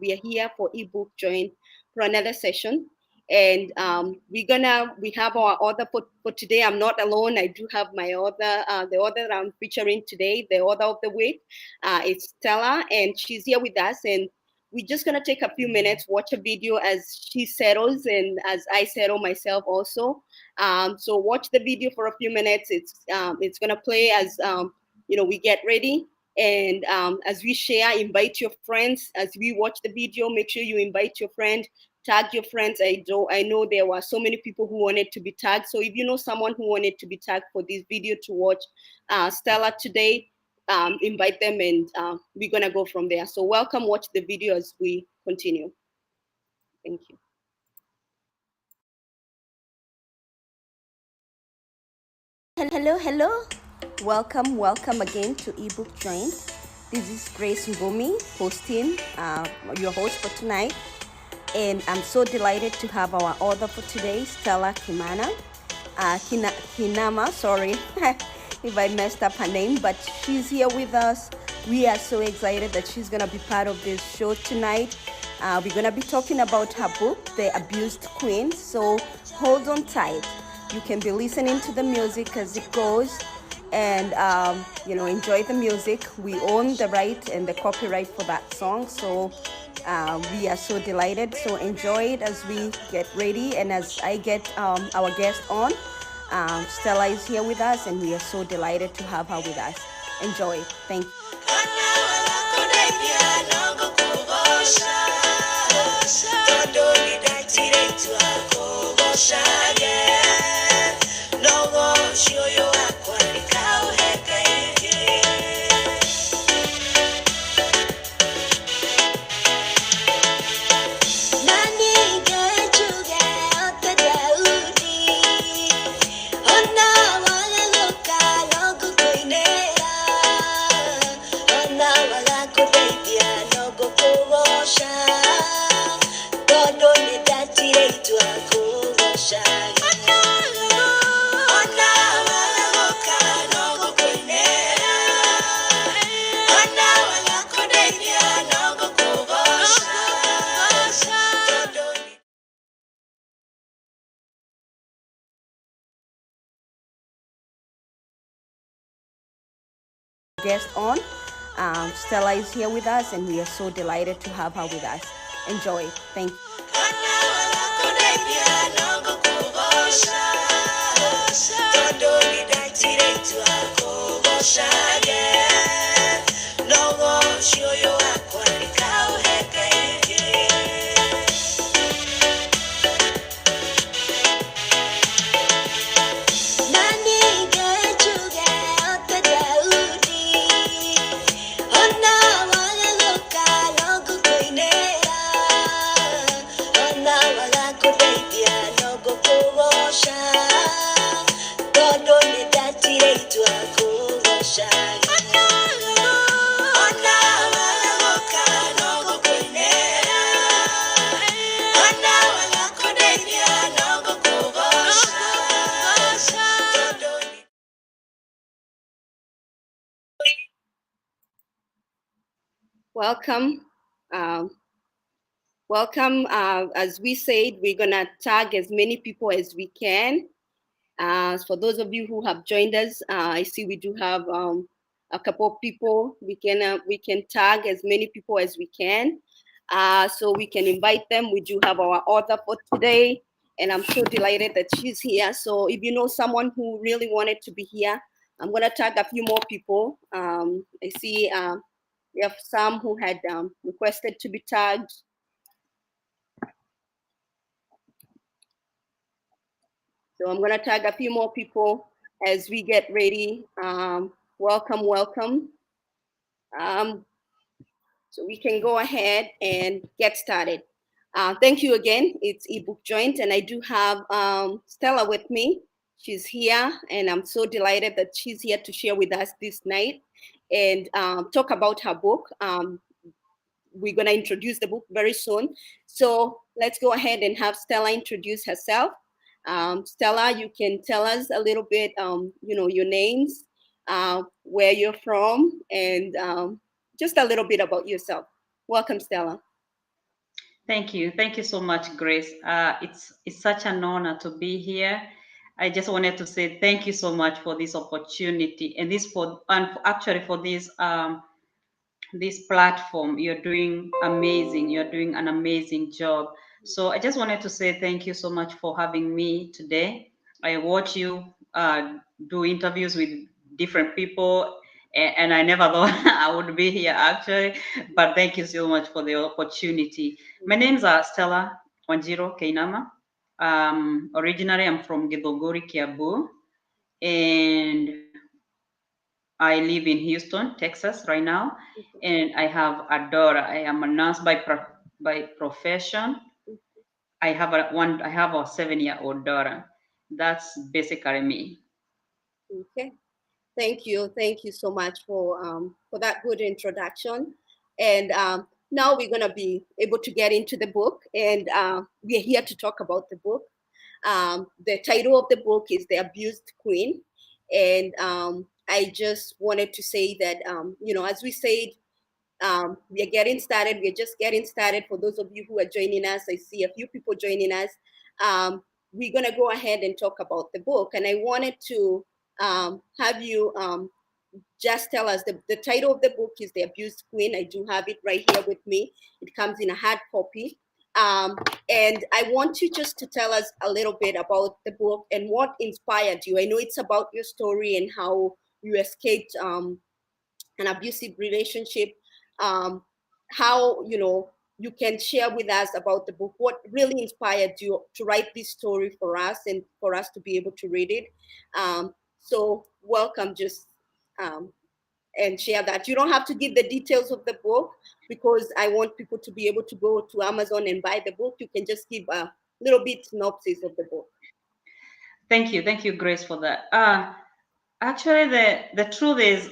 We are here for Ebook Joint for another session. And we have our author for today. I'm not alone. I do have my author, the author I'm featuring today, the author of the week. It's Stella, and she's here with us. And we're just gonna take a few minutes, watch a video as she settles and as I settle myself also. So watch the video for a few minutes. It's gonna play as we get ready. And as we share, invite your friends. As we watch the video, make sure you invite your friend, tag your friends. I know there were so many people who wanted to be tagged. So if you know someone who wanted to be tagged for this video to watch Stella today, invite them, and we're gonna go from there. So welcome, watch the video as we continue. Thank you. Hello. Welcome again to Ebook Joint. This is Grace Ngumi hosting, your host for tonight. And I'm so delighted to have our author for today, Stella Kiinama, sorry if I messed up her name, but she's here with us. We are so excited that she's gonna be part of this show tonight. We're gonna be talking about her book, The Abused Queen, so hold on tight. You can be listening to the music as it goes, and enjoy the music. We own the right and the copyright for that song, so we are so delighted. So enjoy it as we get ready, and as I get our guest on. Stella is here with us, and we are so delighted to have her with us. Enjoy. Thank you. Guest on. Stella is here with us, and we are so delighted to have her with us. Enjoy. Thank you. Welcome. Um, welcome. As we said, we're going to tag as many people as we can. For those of you who have joined us, I see we do have a couple of people. We can tag as many people as we can, so we can invite them. We do have our author for today, and I'm so delighted that she's here. So if you know someone who really wanted to be here, I'm going to tag a few more people. I see we have some who had requested to be tagged. So I'm going to tag a few more people as we get ready. Welcome. So we can go ahead and get started. Thank you again. It's Ebook Joint, and I do have Stella with me. She's here, and I'm so delighted that she's here to share with us this night and talk about her book. We're going to introduce the book very soon. So let's go ahead and have Stella introduce herself. Stella, you can tell us a little bit, your names, where you're from, and just a little bit about yourself. Welcome, Stella. Thank you so much, Grace. It's such an honor to be here. I just wanted to say thank you so much for this opportunity and actually for this platform. You're doing amazing. You're doing an amazing job. So I just wanted to say thank you so much for having me today. I watch you do interviews with different people, and I never thought I would be here actually. But thank you so much for the opportunity. My name's Stella Kiinama. Originally, I'm from Githunguri, Kiambu, and I live in Houston, Texas right now, and I have a daughter. I am a nurse by profession. I have a 7-year-old daughter. That's basically me. Okay. Thank you so much for that good introduction. And now we're gonna be able to get into the book, and we're here to talk about the book. The title of the book is The Abused Queen, and I just wanted to say that as we said, we are getting started. We're just getting started. For those of you who are joining us, I see a few people joining us. We're gonna go ahead and talk about the book, and I wanted to have you just tell us the title of the book is The Abused Queen. I do have it right here with me. It comes in a hard copy. Um, and I want you just to tell us a little bit about the book and what inspired you. I know it's about your story and how you escaped an abusive relationship. Um, how you can share with us about the book, what really inspired you to write this story for us and for us to be able to read it. So welcome, just um, and share that. You don't have to give the details of the book because I want people to be able to go to Amazon and buy the book. You can just give a little bit synopsis of the book. Thank you, Grace, for that. Actually, the truth is,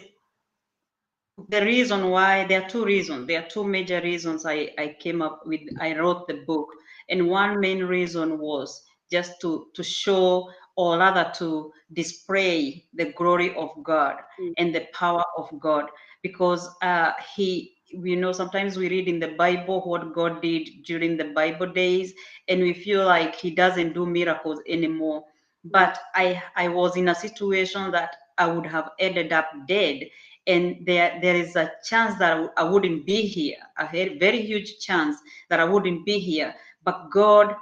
the reason why there are two reasons. There are two major reasons I came up with. I wrote the book, and one main reason was just to show, or rather to display the glory of God Mm. and the power of God, because He. You know, sometimes we read in the Bible what God did during the Bible days, and we feel like He doesn't do miracles anymore. Mm. But I was in a situation that I would have ended up dead, and there is a chance that I wouldn't be here, a very, very huge chance that I wouldn't be here. But God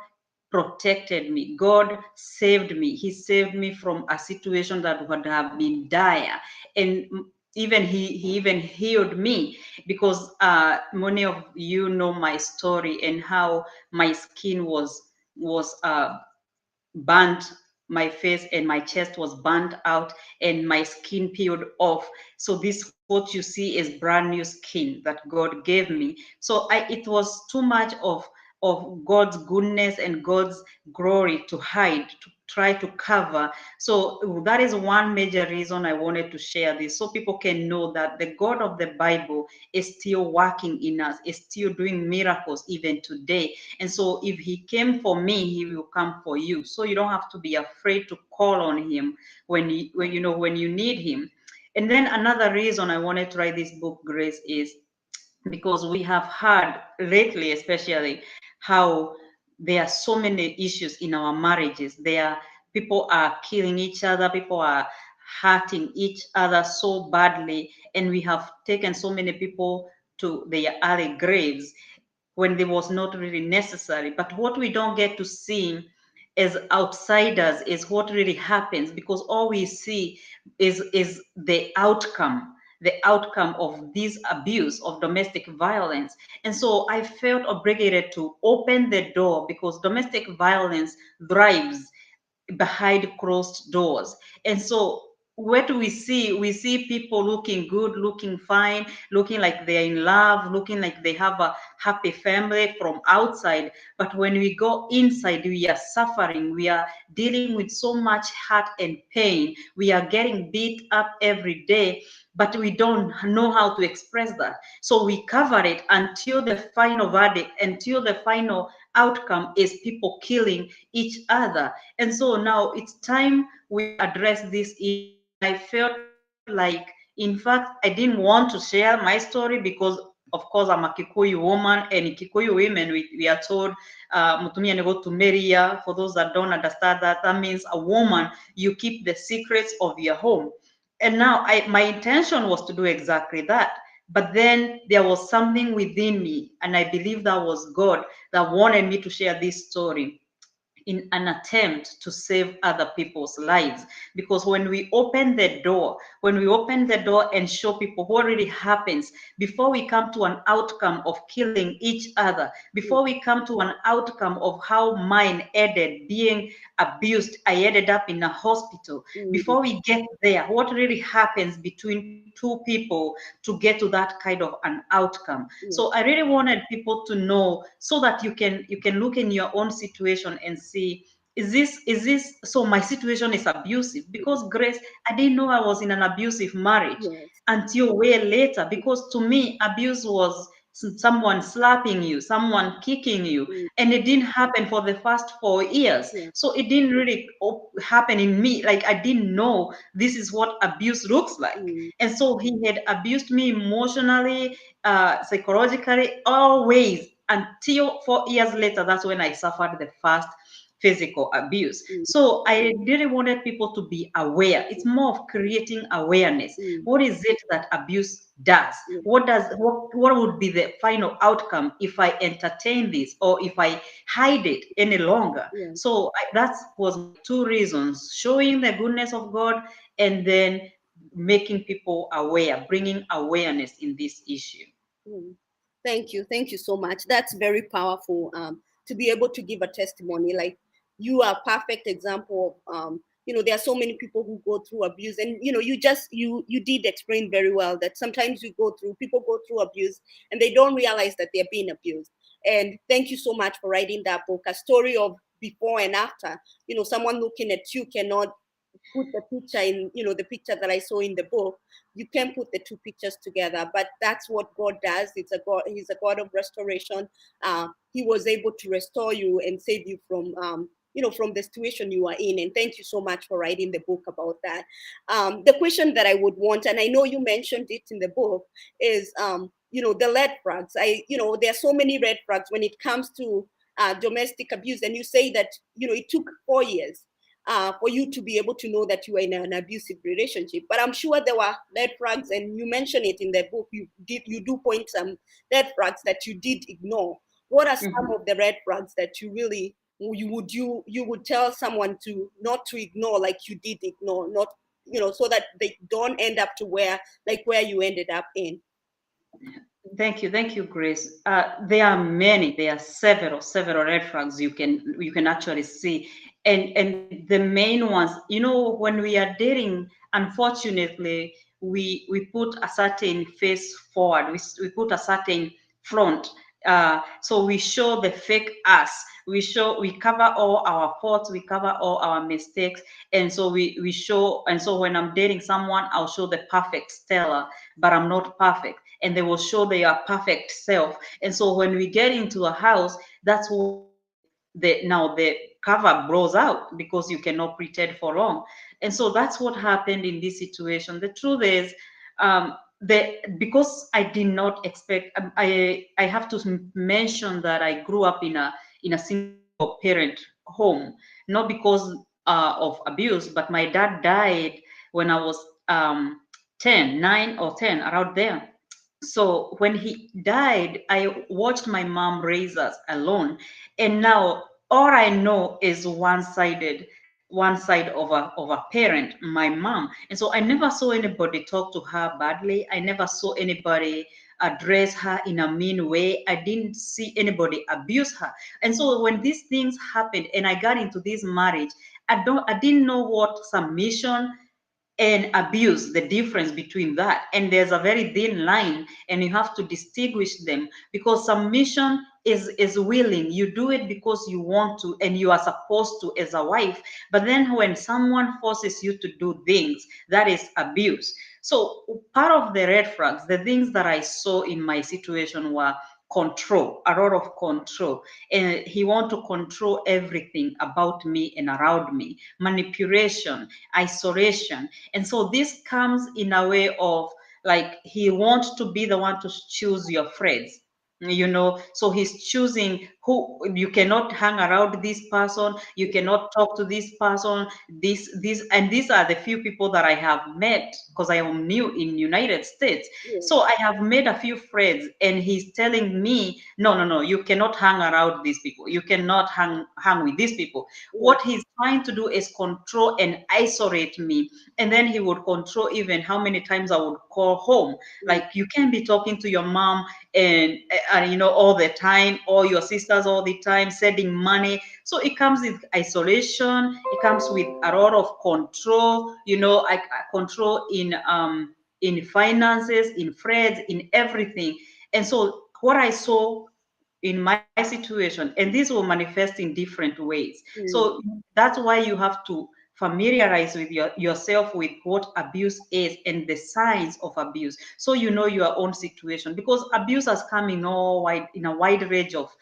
protected me. God saved me. He saved me from a situation that would have been dire, and even he even healed me, because many of you know my story and how my skin was burnt. My face and my chest was burnt out, and my skin peeled off. So this, what you see, is brand new skin that God gave me. So it was too much of God's goodness and God's glory to hide, to try to cover. So that is one major reason I wanted to share this, so people can know that the God of the Bible is still working in us, is still doing miracles even today. And so if He came for me, He will come for you. So you don't have to be afraid to call on Him when you need Him. And then another reason I wanted to write this book, Grace, is because we have heard lately, especially, how there are so many issues in our marriages. People are killing each other, people are hurting each other so badly, and we have taken so many people to their early graves when it was not really necessary. But what we don't get to see as outsiders is what really happens, because all we see is the outcome of this abuse of domestic violence. And so I felt obligated to open the door, because domestic violence thrives behind closed doors. And so what do we see? We see people looking good, looking fine, looking like they're in love, looking like they have a happy family from outside. But when we go inside, we are suffering. We are dealing with so much hurt and pain. We are getting beat up every day, but we don't know how to express that. So we cover it until the final verdict, until the final outcome is people killing each other. And so now it's time we address this issue. And I felt like, in fact, I didn't want to share my story, because of course, I'm a Kikuyu woman, and in Kikuyu women, we are told, mutumia ni gotumeria. For those that don't understand that, that means a woman, you keep the secrets of your home. And now my intention was to do exactly that. But then there was something within me, and I believe that was God that wanted me to share this story in an attempt to save other people's lives. Because when we open the door and show people what really happens before we come to an outcome of killing each other, before we come to an outcome of how mine ended being abused, I ended up in a hospital. Before we get there, what really happens between two people to get to that kind of an outcome. So I really wanted people to know, so that you can look in your own situation and see, is this so my situation is abusive? Because Grace, I didn't know I was in an abusive marriage Yes. until way later. Because to me, abuse was someone slapping you, someone kicking you, and it didn't happen for the first 4 years. Yeah. So it didn't really happen in me. Like, I didn't know this is what abuse looks like. And so he had abused me emotionally, psychologically, always, until 4 years later. That's when I suffered the first physical abuse. So I really wanted people to be aware. It's more of creating awareness. What is it that abuse does? What would be the final outcome if I entertain this, or if I hide it any longer? So that was my two reasons: showing the goodness of God, and then making people aware, bringing awareness in this issue. Thank you. Thank you so much. That's very powerful, to be able to give a testimony. Like, you are a perfect example of, there are so many people who go through abuse, and you did explain very well that sometimes people go through abuse and they don't realize that they're being abused. And thank you so much for writing that book, a story of before and after. Someone looking at you cannot put the picture in, the picture that I saw in the book. You can put the two pictures together, but that's what God does. He's a God of restoration. He was able to restore you and save you from, from the situation you are in. And thank you so much for writing the book about that. The question that I would want, and I know you mentioned it in the book, is, the red flags. There are so many red flags when it comes to domestic abuse. And you say that, it took 4 years for you to be able to know that you were in an abusive relationship. But I'm sure there were red flags, and you mention it in the book. You do point some red flags that you did ignore. What are some of the red flags that you would tell someone to not to ignore, like you did ignore, not so that they don't end up to where you ended up in? Thank you, Grace. There are many. There are several red flags you can actually see, and the main ones. When we are dating, unfortunately, we put a certain face forward. We put a certain front. So we show the fake us. We cover all our faults. We cover all our mistakes, and so we show. And so when I'm dating someone, I'll show the perfect Stella, but I'm not perfect, and they will show their perfect self. And so when we get into a house, that's when the cover blows out, because you cannot pretend for long. And so that's what happened in this situation. The truth is, because I did not expect, I have to mention that I grew up in a single parent home, not because of abuse, but my dad died when I was 10, 9 or 10, around there. So when he died, I watched my mom raise us alone. And now all I know is one side of a parent, my mom. And so I never saw anybody talk to her badly. I never saw anybody address her in a mean way. I didn't see anybody abuse her. And so when these things happened and I got into this marriage, I didn't know what submission and abuse, the difference between that. And there's a very thin line, and you have to distinguish them, because submission is willing. You do it because you want to and you are supposed to as a wife. But then when someone forces you to do things, that is abuse. So part of the red flags, the things that I saw in my situation, were control, a lot of control. And he want to control everything about me and around me. Manipulation, isolation. And so this comes in a way of like he wants to be the one to choose your friends, so he's choosing who you cannot hang around this person, you cannot talk to this person, and these are the few people that I have met because I am new in United States. Yes. So I have made a few friends, and he's telling me, no, no, no, you cannot hang around these people, you cannot hang with these people. Yes. What he's trying to do is control and isolate me, and then he would control even how many times I would call home. Like, you can't be talking to your mom and all the time, or your sisters all the time, sending money. So it comes with isolation, it comes with a lot of control, control in finances, in friends, in everything. And so what I saw in my situation, and this will manifest in different ways. So Mm. that's why you have to familiarize with yourself with what abuse is and the signs of abuse, so you know your own situation, because abuse has come in a wide range of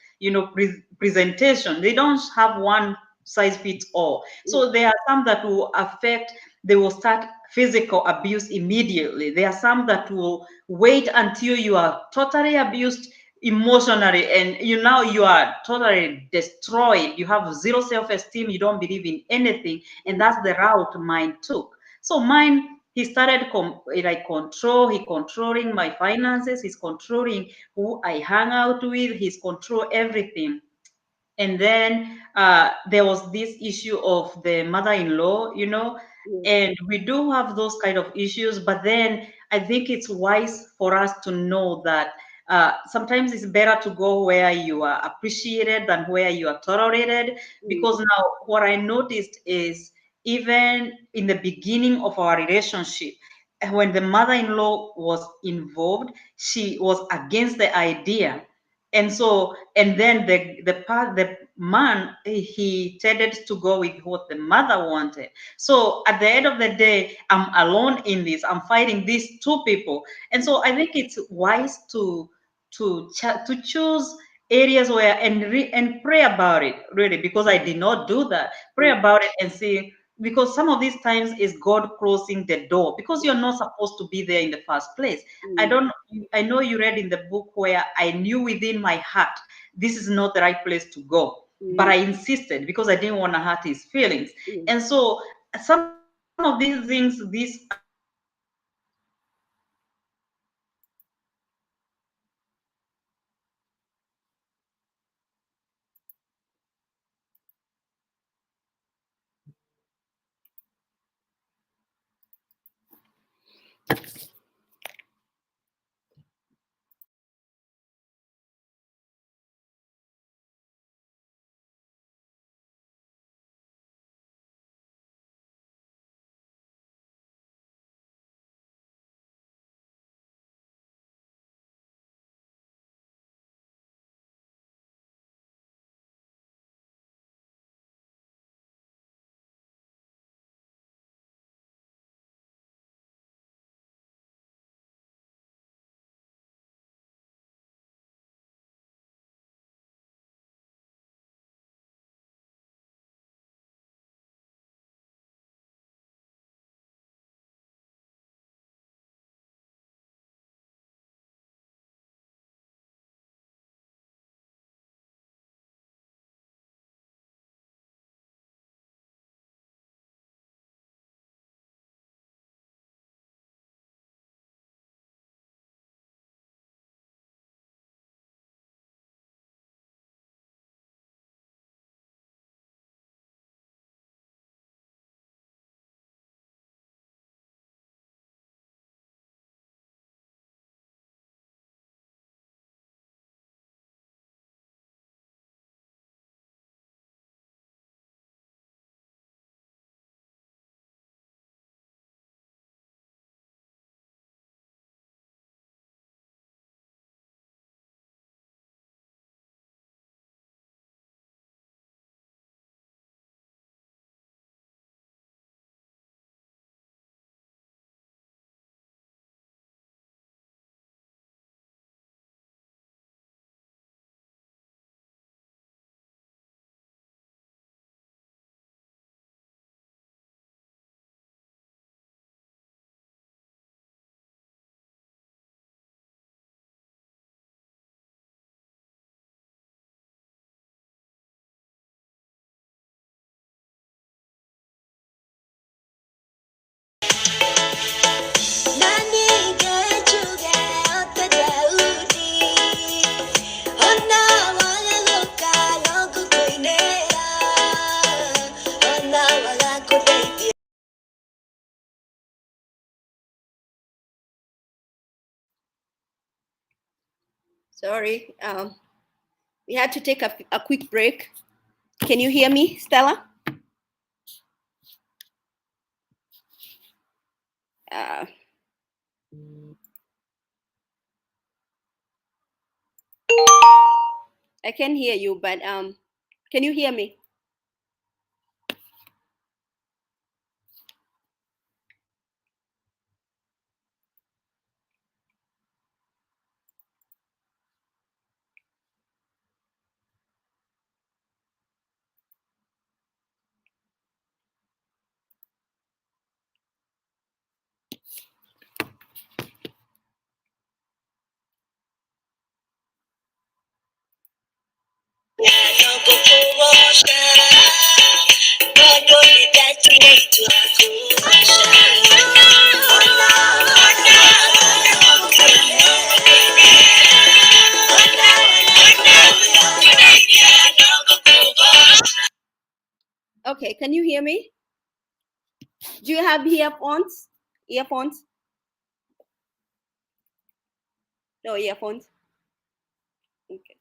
presentation. They don't have one size fits all. Mm. So there are some that will affect, they will start physical abuse immediately. There are some that will wait until you are totally abused emotionally, and you are totally destroyed, you have zero self-esteem, you don't believe in anything. And that's the route mine took. So mine, he started he controlling my finances, he's controlling who I hang out with, he's control everything. And then there was this issue of the mother-in-law, Yes. and we do have those kind of issues. But then I think it's wise for us to know that sometimes it's better to go where you are appreciated than where you are tolerated. Mm. Because now what I noticed is, even in the beginning of our relationship, when the mother-in-law was involved, she was against the idea. And so, and then the man, he tended to go with what the mother wanted. So at the end of the day, I'm alone in this, I'm fighting these two people. And so I think it's wise to choose areas where, and pray about it, really, because I did not do that. Pray Mm. about it and see, because some of these times is God closing the door, because you're not supposed to be there in the first place. I Mm. don't I know you read in the book where I knew within my heart this is not the right place to go, but Mm. I insisted because I didn't want to hurt his feelings. Mm. And so some of these things, these abuse are very Sorry, we had to take a quick break. Can you hear me, Stella? Uh, I can hear you, but can you hear me? Okay, can you hear me? Do you have earphones? Earphones? No earphones. Okay.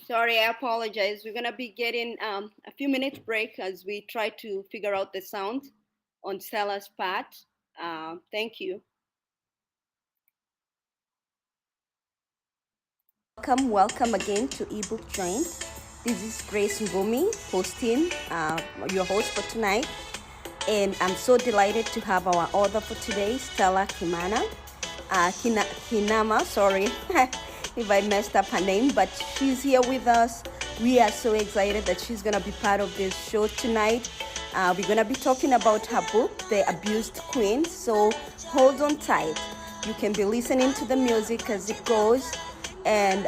Sorry, I apologize. We're gonna be getting a few minutes break as we try to figure out the sound on Stella's part. Thank you. Welcome again to Ebook Joint. This is Grace Ngumi hosting, your host for tonight. And I'm so delighted to have our author for today, Stella Kiinama, sorry if I messed up her name, but she's here with us. We are so excited that she's going to be part of this show tonight. We're going to be talking about her book, The Abused Queen. So hold on tight. You can be listening to the music as it goes and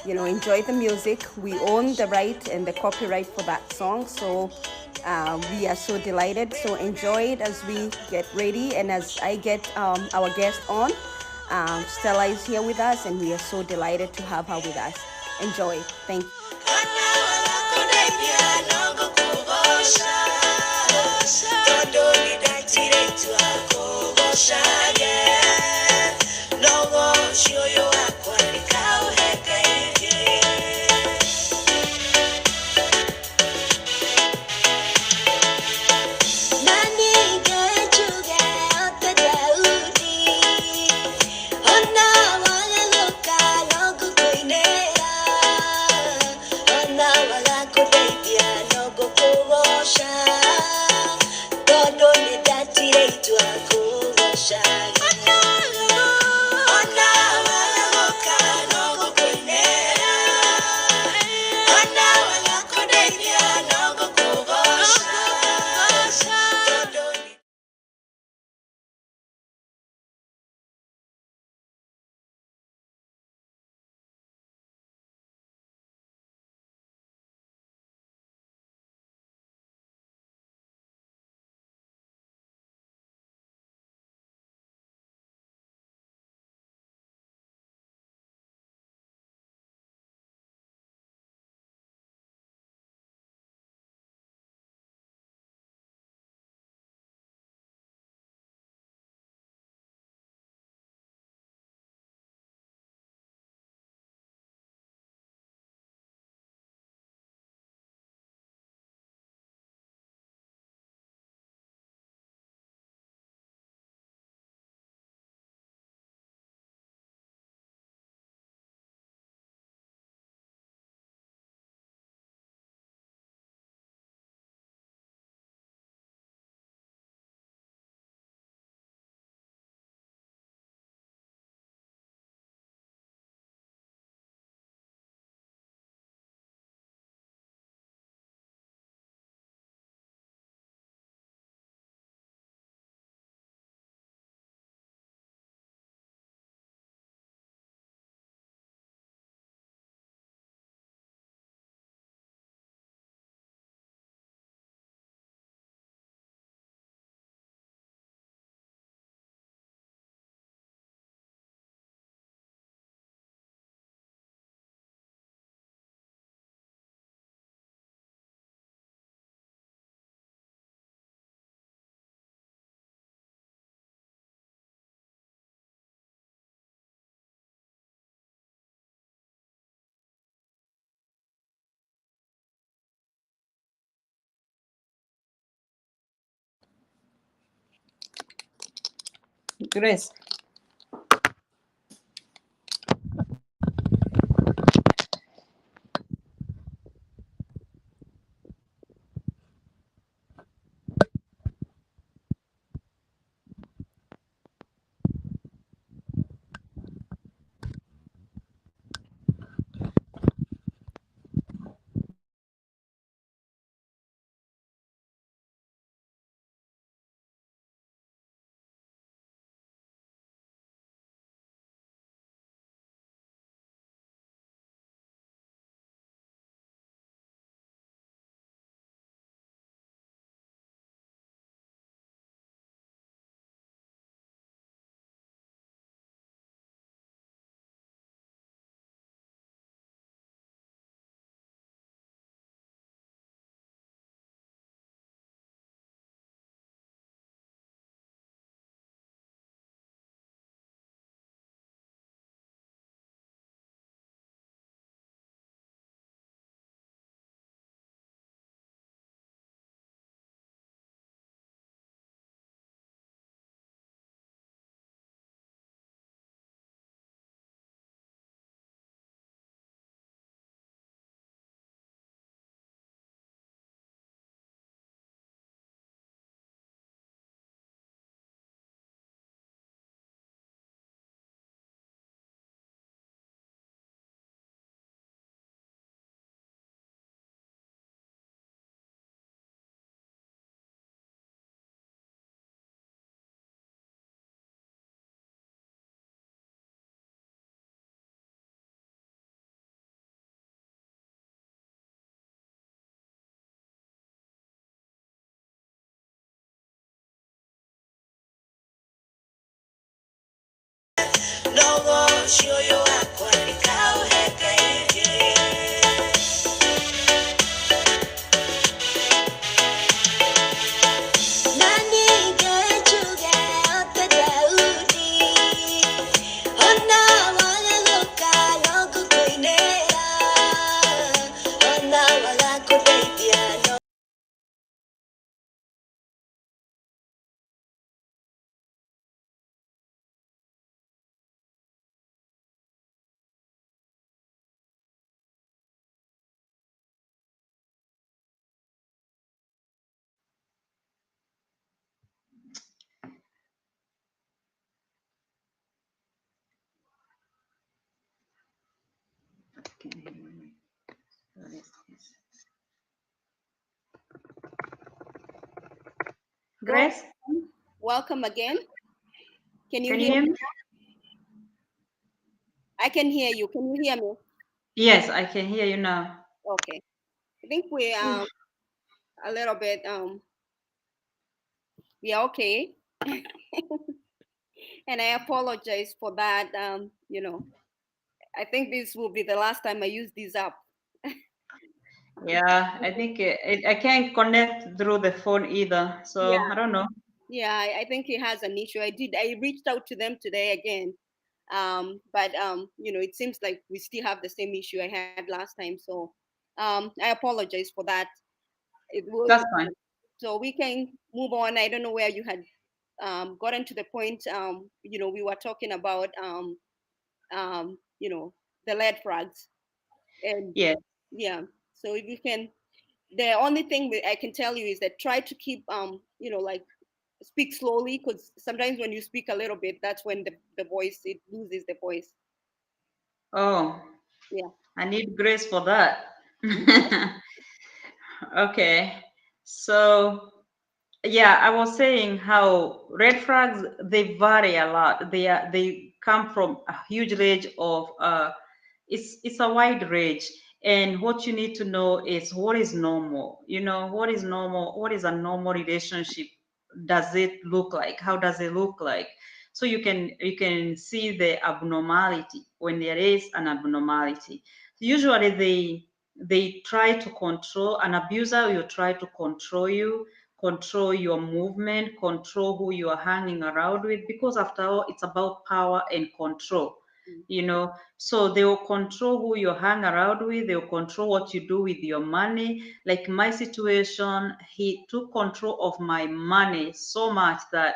enjoy the music. We own the right and the copyright for that song, so we are so delighted. So enjoy it as we get ready and as I get our guest on. Stella is here with us and we are so delighted to have her with us. Enjoy. Thank Grace. Go. Grace, Welcome again. Can you can you hear hear me? me? I can hear you. Can you hear me? Yes, I can hear you now. Okay. I think we a little bit we are okay. And I apologize for that. I think this will be the last time I use this app. Yeah, I think I can't connect through the phone either, so Yeah, I don't know. yeah. I think it has an issue. I reached out to them today again, but it seems like we still have the same issue I had last time. So, I apologize for that. It will. That's fine. So we can move on. I don't know where you had gotten to the point. We were talking about um, you know, the lead flags, and Yeah. yeah. So if you can, the only thing that I can tell you is that try to keep like speak slowly, because sometimes when you speak a little bit, that's when the voice, it loses the voice. Oh, Yeah. I need grace for that. Okay. So, yeah, I was saying how red flags, they vary a lot. They come from a huge range of it's a wide range. And what you need to know is what is normal. You know, what is normal, what is a normal relationship? Does it look like? How does it look like? So you can see the abnormality when there is an abnormality. Usually they try to control, an abuser will try to control your movement, control who you are hanging around with, because after all, it's about power and control. Mm. You know, so they will control who you hang around with, they will control what you do with your money. Like my situation, he took control of my money so much that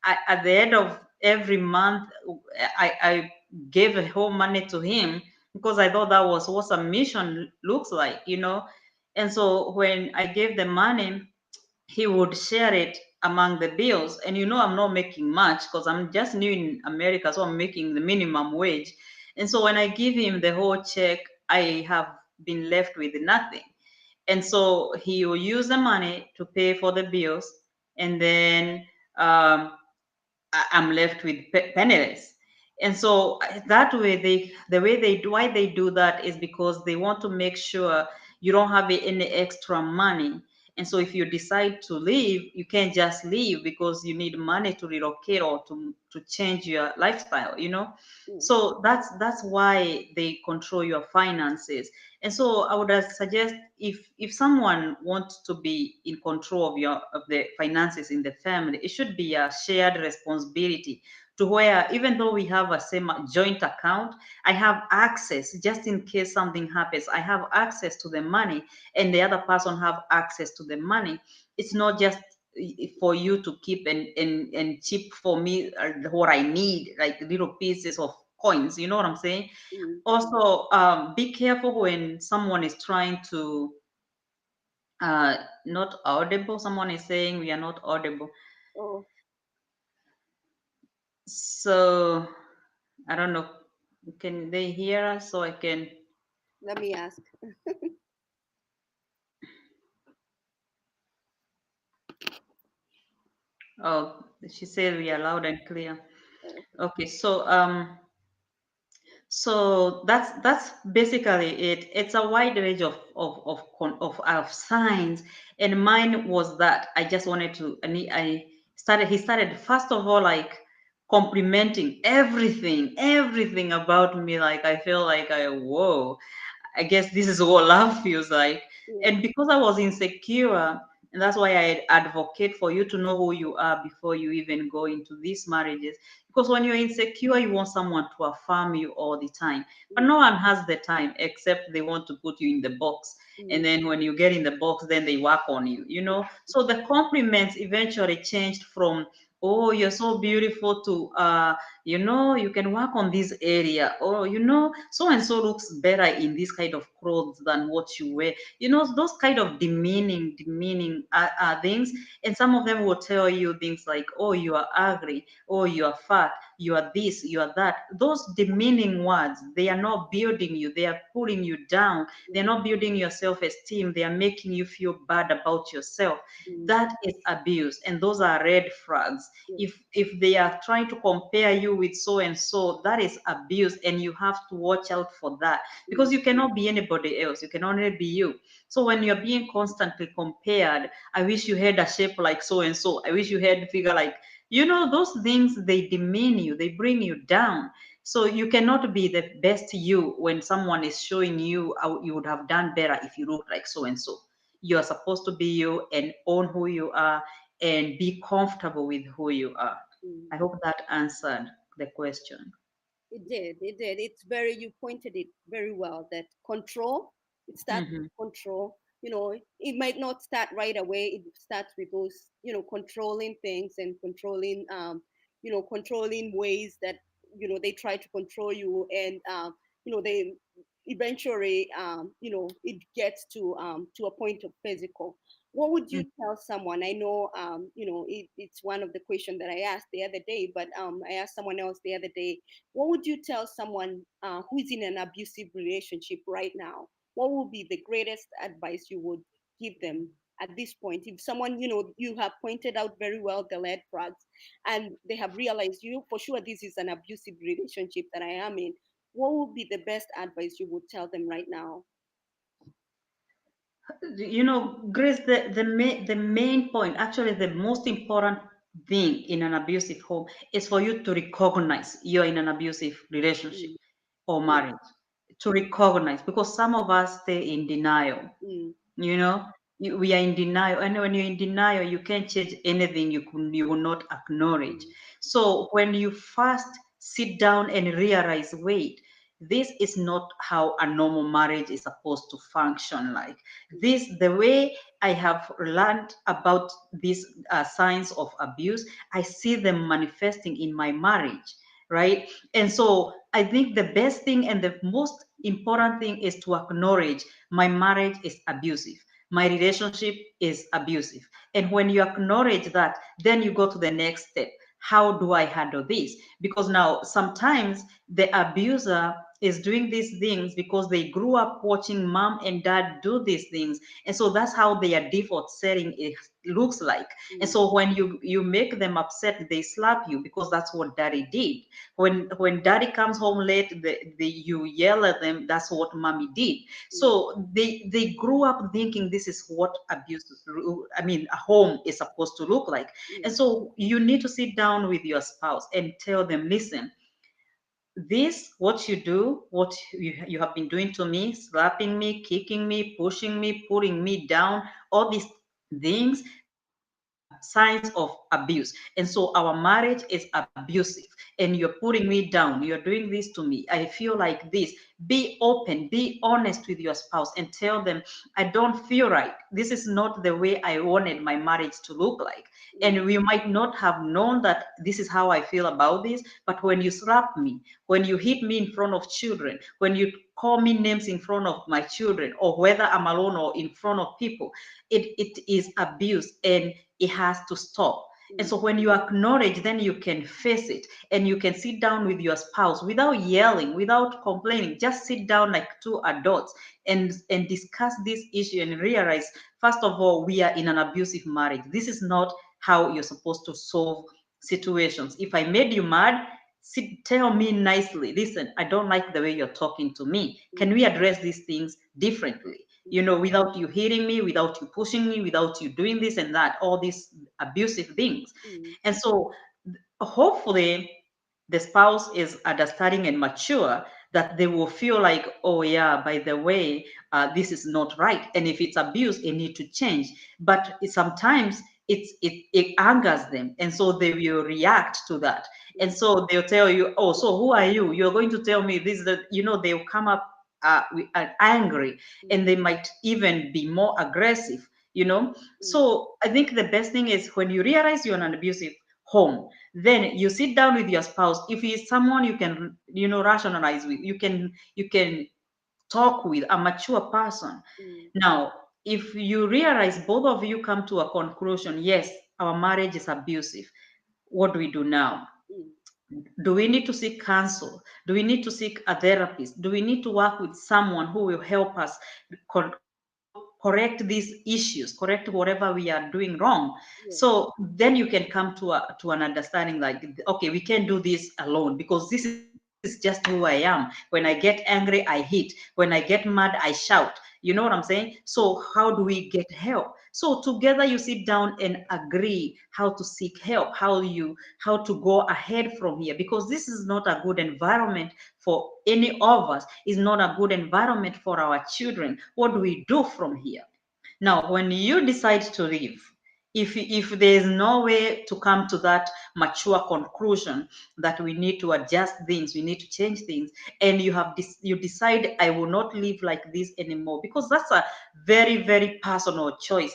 at the end of every month I gave the whole money to him because I thought that was what submission looks like, you know. And so when I gave the money, he would share it among the bills. And you know, I'm not making much because I'm just new in America, so I'm making the minimum wage. And so when I give him the whole check, I have been left with nothing. And so he will use the money to pay for the bills, and then um, I'm left with penniless. And so that way, the way they do, why they do that is because they want to make sure you don't have any extra money. And so if you decide to leave, you can't just leave because you need money to relocate or to change your lifestyle, you know. Mm, So that's why they control your finances. And so I would suggest, if someone wants to be in control of the finances in the family, it should be a shared responsibility, to where even though we have a same joint account, I have access just in case something happens. I have access to the money, and the other person have access to the money. It's not just for you to keep and cheap for me what I need, like little pieces of coins. You know what I'm saying? mm. Also, be careful when someone is trying to not audible. Someone is saying we are not audible. Oh, So I don't know. Can they hear us? So I can. let me ask. Oh, she said we are loud and clear. Oh, Okay, so that's basically it. It's a wide range of signs, and mine was that I just wanted to. And I started. He started first of all like complimenting everything about me. Like I feel like whoa. I guess this is what love feels like. yeah. And because I was insecure, and that's why I advocate for you to know who you are before you even go into these marriages. Because when you're insecure, you want someone to affirm you all the time. But Mm, no one has the time except they want to put you in the box. And mm, then when you get in the box, then they work on you, you know? So the compliments eventually changed from, oh, you're so beautiful, to you know, you can work on this area, or you know, so and so looks better in this kind of clothes than what you wear, you know, those kind of demeaning things. And some of them will tell you things like, oh, you are ugly, oh, you are fat, you are this, you are that. Those demeaning words, they are not building you, they are pulling you down. They're mm, not building your self-esteem, they are making you feel bad about yourself. mm, That is abuse, and those are red flags. yeah, If they are trying to compare you with so and so, that is abuse, and you have to watch out for that, because mm, you cannot be anybody else, you can only be you. So when you're being constantly compared, I wish you had a shape like so and so, I wish you had a figure like, you know, those things, they demean you, they bring you down. So you cannot be the best you when someone is showing you how you would have done better if you look like so and so. You are supposed to be you and own who you are and be comfortable with who you are. mm. I hope that answered the question. It did. It did. It's very, you pointed it very well that control, it starts Mm-hmm. with control. You know, it might not start right away. It starts with those, controlling things and controlling ways that, they try to control you. And, they eventually, it gets to a point of physical. What would you tell someone? I know, it's one of the questions that I asked the other day, but I asked someone else the other day, what would you tell someone who is in an abusive relationship right now? What would be the greatest advice you would give them at this point? If someone, you have pointed out very well the red flags, and they have realized, for sure this is an abusive relationship that I am in, what would be the best advice you would tell them right now? You know, Grace, the main point, actually the most important thing in an abusive home, is for you to recognize you're in an abusive relationship Mm, or yeah, marriage. To recognize, because some of us stay in denial. mm, You know, we are in denial, and when you're in denial, you can't change anything you will not acknowledge. mm, So when you first sit down and realize, wait, this is not how a normal marriage is supposed to function. Like this, the way I have learned about these signs of abuse, I see them manifesting in my marriage, right? And so I think the best thing and the most important thing is to acknowledge my marriage is abusive, my relationship is abusive. And when you acknowledge that, then you go to the next step. How do I handle this? Because now sometimes the abuser is doing these things because they grew up watching mom and dad do these things, and so that's how their default setting looks like. And so when you make them upset, they slap you because that's what daddy did. When daddy comes home late, you yell at them. That's what mommy did. So they grew up thinking this is what abuse, I mean, a home is supposed to look like. And so you need to sit down with your spouse and tell them, listen, this what you do, what you have been doing to me, slapping me, kicking me, pushing me, putting me down, all these things, these are signs of abuse. And so our marriage is abusive, and you're putting me down, you're doing this to me, I feel like this. Be open, be honest with your spouse and tell them, I don't feel right, this is not the way I wanted my marriage to look like. And we might not have known that this is how I feel about this, but when you slap me, when you hit me in front of children, when you call me names in front of my children, or whether I'm alone or in front of people, it is abuse, and it has to stop. And so when you acknowledge, then you can face it, and you can sit down with your spouse without yelling, without complaining. Just sit down like two adults and discuss this issue and realize, first of all, we are in an abusive marriage. This is not how you're supposed to solve situations. If I made you mad, tell me nicely, listen, I don't like the way you're talking to me. Can we address these things differently? You know, without you hitting me, without you pushing me, without you doing this and that, all these abusive things. And so hopefully the spouse is understanding and mature, that they will feel like, oh yeah, by the way, this is not right, and if it's abuse, it need to change. But sometimes it angers them, and so they will react to that. And so they'll tell you, oh, so who are you, you're going to tell me this, that, you know, they'll come up angry, and they might even be more aggressive, you know. So I think the best thing is, when you realize you're in an abusive home, then you sit down with your spouse. If he's someone you can, you know, rationalize with, you can talk with, a mature person. Now, if you realize both of you come to a conclusion, yes, our marriage is abusive, what do we do now? Do we need to seek counsel? Do we need to seek a therapist? Do we need to work with someone who will help us, correct these issues, correct whatever we are doing wrong? So then you can come to an understanding, like, okay, we can't do this alone, because this is just who I am. When I get angry, I hit. When I get mad, I shout. You know what I'm saying? So how do we get help? So together you sit down and agree how to seek help, how to go ahead from here, because this is not a good environment for any of us. It's not a good environment for our children. What do we do from here? Now, when you decide to leave, if there is no way to come to that mature conclusion that we need to adjust things, we need to change things, and you decide, I will not live like this anymore, because that's a very, very personal choice,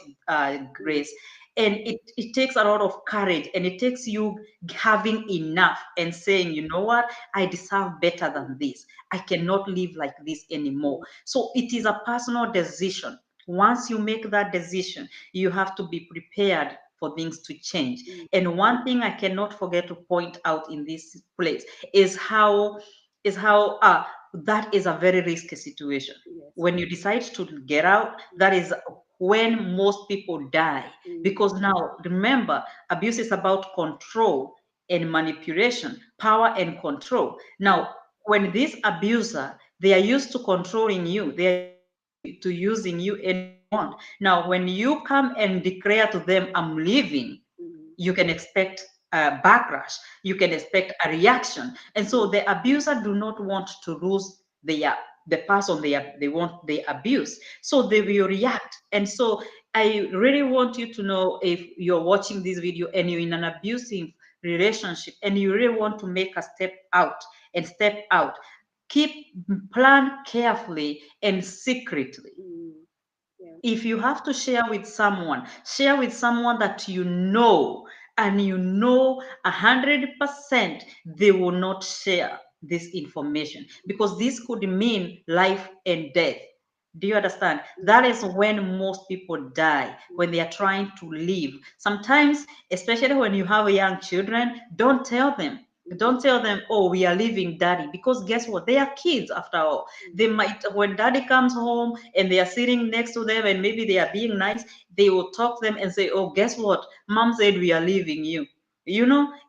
Grace. And it takes a lot of courage, and it takes you having enough and saying, you know what, I deserve better than this. I cannot live like this anymore. So it is a personal decision. Once you make that decision, you have to be prepared for things to change. And one thing I cannot forget to point out in this place is how that is a very risky situation. When you decide to get out, that is when most people die. Because now, remember, abuse is about control and manipulation, power and control. Now, when this abuser, they are used to controlling you, they are used to using you any way they want. Now, when you come and declare to them, I'm leaving, you can expect a backlash, you can expect a reaction. And so the abuser do not want to lose the person they want they abuse, so they will react. And so I really want you to know, if you're watching this video and you're in an abusive relationship and you really want to make a step out, keep plan carefully and secretly. Mm. Yeah. If you have to share with someone that you know, and you know 100% they will not share this information, because this could mean life and death. Do you understand? Mm. That is when most people die, when they are trying to live. Sometimes, especially when you have young children, don't tell them. Mhm. Don't tell them, oh, we are leaving daddy, because guess what? They are kids after all. They might, when daddy comes home and they are sitting next to them and maybe they are being nice, they will talk to them and say, oh, guess what? Mom said we are leaving you.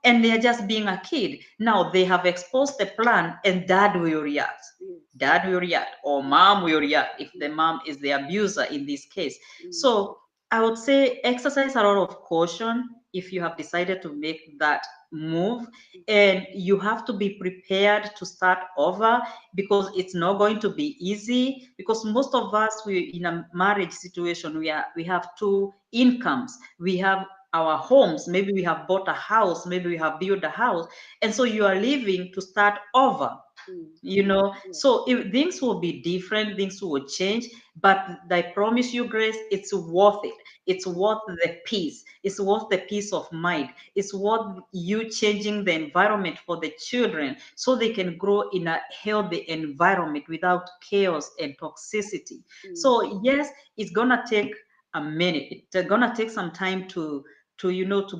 And they are just being a kid. Now they have exposed the plan, and dad will react. Yes. Dad will react, or mom will react if the mom is the abuser in this case. Mm. So I would say exercise a lot of caution if you have decided to make that move, and you have to be prepared to start over, because it's not going to be easy, because most of us, we in a marriage situation, we have two incomes. We have our homes, maybe we have bought a house, maybe we have built a house, and so you are leaving to start over. Mm. Yeah. So if things will be different, things will change, but I promise you, Grace, it's worth it. It's worth the peace. It's worth the peace of mind. It's worth you changing the environment for the children so they can grow in a healthy environment without chaos and toxicity. Mm. So yes, it's gonna take a minute. It's gonna take some time to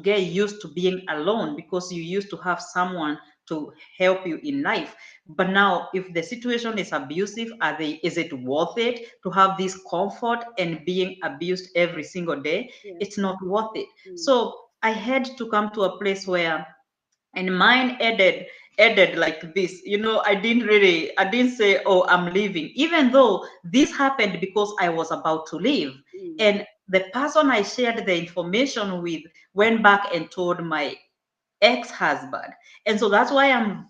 get used to being alone, because you used to have someone to help you in life. But now, if the situation is abusive, is it worth it to have this comfort and being abused every single day? Yeah. It's not worth it. Mm. So I had to come to a place where, and mine ended like this. I didn't say, oh, I'm leaving, even though this happened because I was about to leave. Mm. And the person I shared the information with went back and told my ex-husband. And so that's why I'm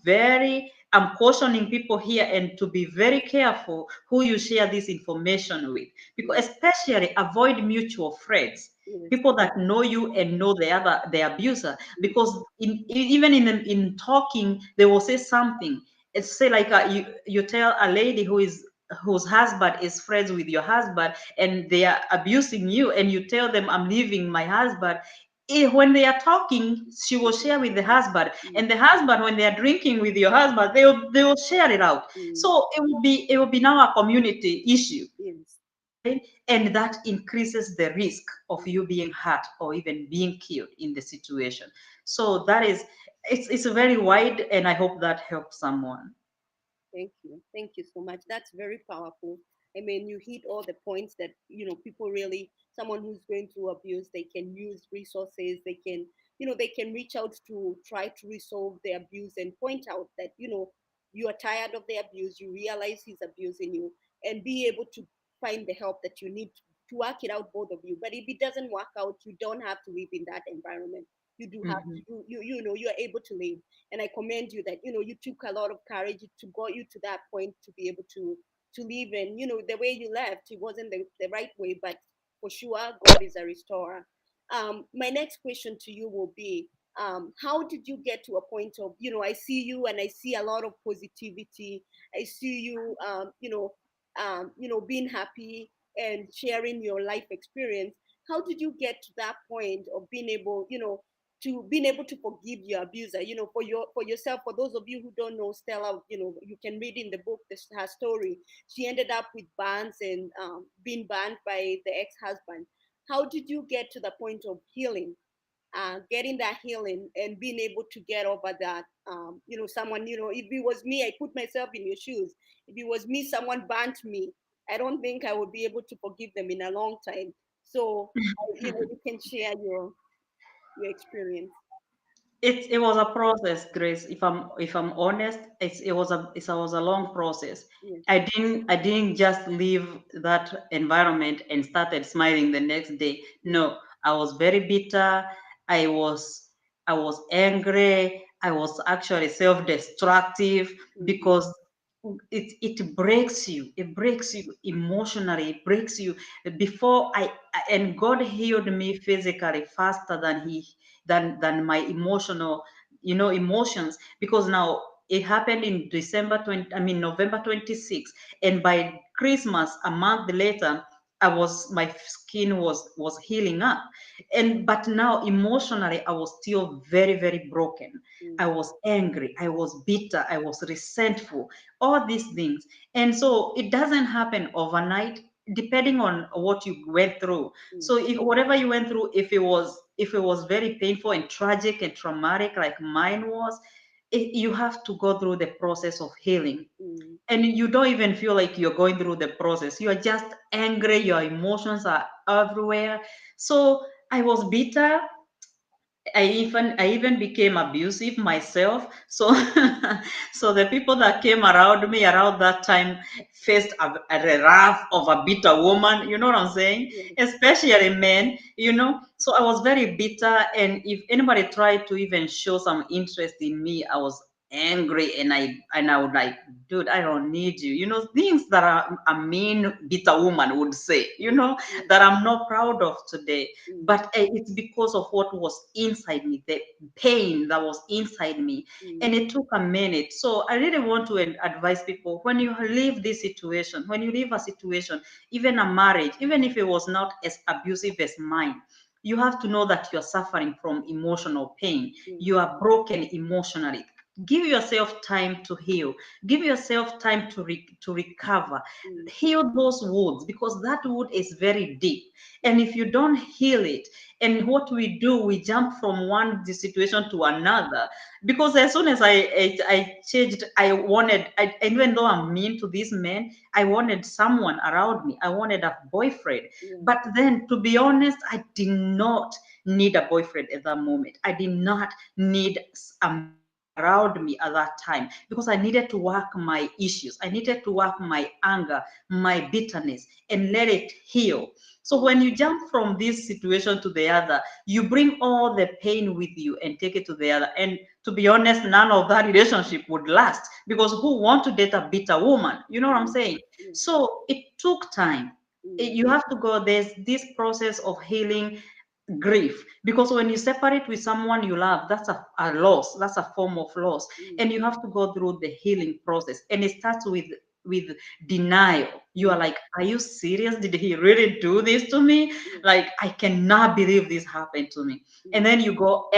cautioning people here, and to be very careful who you share this information with, Mm. because especially avoid mutual friends, Yes. people that know you and know the abuser, Mm. because even in talking they will say something. It's say like, you tell a lady whose husband is friends with your husband, and they are abusing you, and you tell them, I'm leaving my husband. When they are talking, she will share with the husband, Mm. and the husband, when they are drinking with your husband, they will share it out. Mm. So it will be now a community issue, Yes. right? And that increases the risk of Mm. you being hurt or even being killed in the situation. So that is, it's very wide, and I hope that helps someone. Thank you. Thank you so much. That's very powerful. I mean, you hit all the points that, people really, someone who's going through abuse, they can use resources, they can reach out to try to resolve the abuse and point out that, you are tired of the abuse, you realize he's abusing you, and be able to find the help that you need to work it out, both of you. But if it doesn't work out, you don't have to live in that environment. You do have Mhm. you are able to live. And I commend you that you took a lot of courage to got you to that point to be able to live. And the way you left, it wasn't the right way, but for sure God is a restorer. My next question to you will be, how did you get to a point of, I see you and I see a lot of positivity. I see you being happy and sharing your life experience. How did you get to that point of being able, to forgive your abuser? For yourself, for those of you who don't know Stella, you can read in the book her story. She ended up with bans and being banned by the ex-husband. How did you get to the point of healing, getting that healing and being able to get over that? Someone, if it was me, I put myself in your shoes. If it was me, someone banned me, I don't think I would be able to forgive them in a long time. So you can share your experience. It was a process, Grace. If I'm honest, it was a long process. Yes. I didn't just leave that environment and started smiling the next day. Yes. No, I was very bitter. I was angry. I was actually self-destructive, Mm-hmm. because it breaks you. It breaks you emotionally. It breaks you. And God healed me physically faster than my emotions, because now it happened in December 20, I mean November 26th, and by Christmas, a month later, my skin was healing up. And but now emotionally I was still very, very broken. Mm. I was angry, I was bitter, I was resentful, all these things. And so it doesn't happen overnight, depending on what you went through. Mm. So if whatever you went through, if it was very painful and tragic and traumatic like mine was, you have to go through the process of healing. Mm. And you don't even feel like you're going through the process. You are just angry, your emotions are everywhere. So I was bitter. I even became abusive myself. So so the people that came around me around that time faced a wrath of a bitter woman. You know what I'm saying? Yes. Especially men. So I was very bitter, and if anybody tried to even show some interest in me, I was angry, and I would like, dude, I don't need you. Things that a mean bitter woman would say. Yes. That I'm not proud of today. Mm. But it's because of what was inside me, the pain that was inside me. Mm. And it took a minute. So I really want to advise people, when you leave this situation, when you leave a situation, even a marriage, even if it was not as abusive as mine, you have to know that you're suffering from emotional pain. Mm. You are broken emotionally. Give yourself time to heal. Give yourself time to recover. Mm. Heal those wounds, because that wound is very deep. And if you don't heal it, and what we do, we jump from one situation to another. Because as soon as I changed, even though I'm mean to these men, I wanted someone around me. I wanted a boyfriend. Yes. But then, to be honest, I did not need a boyfriend at that moment. I did not need a man around me at that time, because I needed to work my issues. I needed to work my anger, my bitterness, and let it heal. So when you jump from this situation to the other, you bring all the pain with you and take it to the other. And to be honest, none of that relationship would last, because who want to date a bitter woman? You know what I'm Mm. saying? Yes. So it took time. Mm. You have to go, there's this process of healing grief, because when you separate with someone you love, that's a loss, that's a form of loss. Mm. And you have to go through the healing process, and it starts with denial. You are like, are you serious? Did he really do this to me? Yes. Like, I cannot believe this happened to me. And Mm. then you go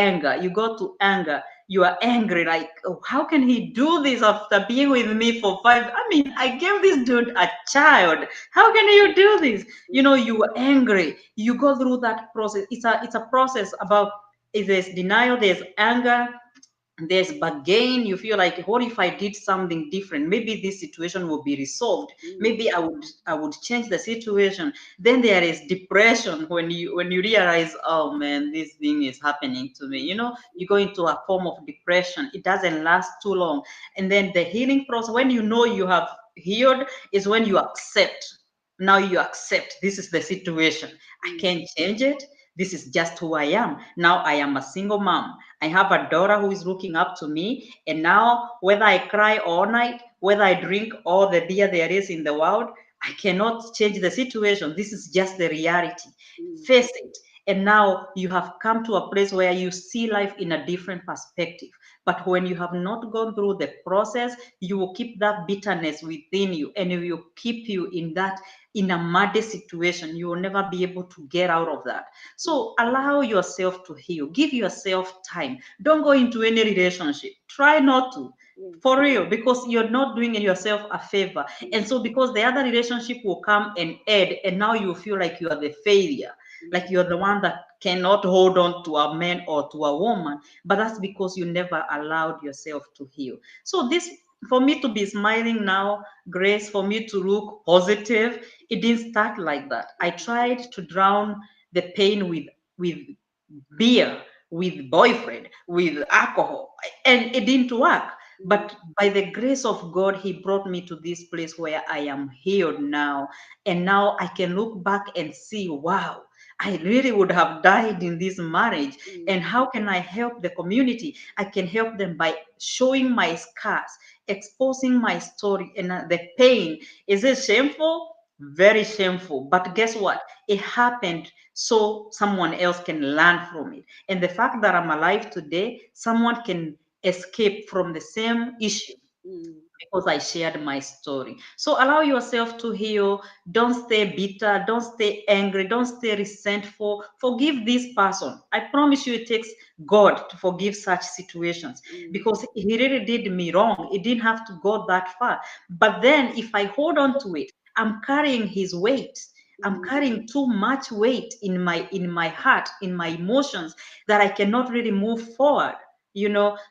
to anger. You are angry, like, oh, how can he do this after being with me for 5? I mean, I gave this dude a child. How can you do this? You were angry. You go through that process. It's a process about, if there's denial, there's anger, there's bargain. You feel like, what if I did something different? Maybe this situation will be resolved. Mm. Maybe I would change the situation. Then there is depression, when you realize, oh man, this thing is happening to me. You go into a form of depression. It doesn't last too long. And then the healing process, when you know you have healed, is when you accept. Now you accept, this is the situation. I Mm. can't change it. This is just who I am. Now I am a single mom. I have a daughter who is looking up to me. And now, whether I cry all night, whether I drink all the beer there is in the world, I cannot change the situation. This is just the reality. Mm. Face it. And now you have come to a place where you see life in a different perspective. But when you have not gone through the process, you will keep that bitterness within you, and it will keep you in a muddy situation. You will never be able to get out of that. So allow yourself to heal. Give yourself time. Don't go into any relationship. Try not to. Yes. For real, because you're not doing yourself a favor. And so, because the other relationship will come and end, and now you feel like you are the failure, Mm. like you're the one that cannot hold on to a man or to a woman. But that's because you never allowed yourself to heal. So, this, for me to be smiling now, Grace, for me to look positive, it didn't start like that. I tried to drown the pain with beer, with boyfriend, with alcohol, and it didn't work. Mm. But by the grace of God, He brought me to this place where I am healed now. And now I can look back and see, wow, I really would have died in this marriage. Mm. And how can I help the community? I can help them by showing my scars, exposing my story and the pain. Is it shameful? Very shameful. But guess what? It happened so someone else can learn from it. And the fact that I'm alive today, someone can escape from the same issue Mm, because I shared my story. So allow yourself to heal. Don't stay bitter. Don't stay angry. Don't stay resentful. Forgive this person. I promise you, it takes God to forgive such situations mm, because he really did me wrong. It didn't have to go that far. But then if I hold on to it, I'm carrying his weight. I'm mm, carrying too much weight in my heart, in my emotions, that I cannot really move forward.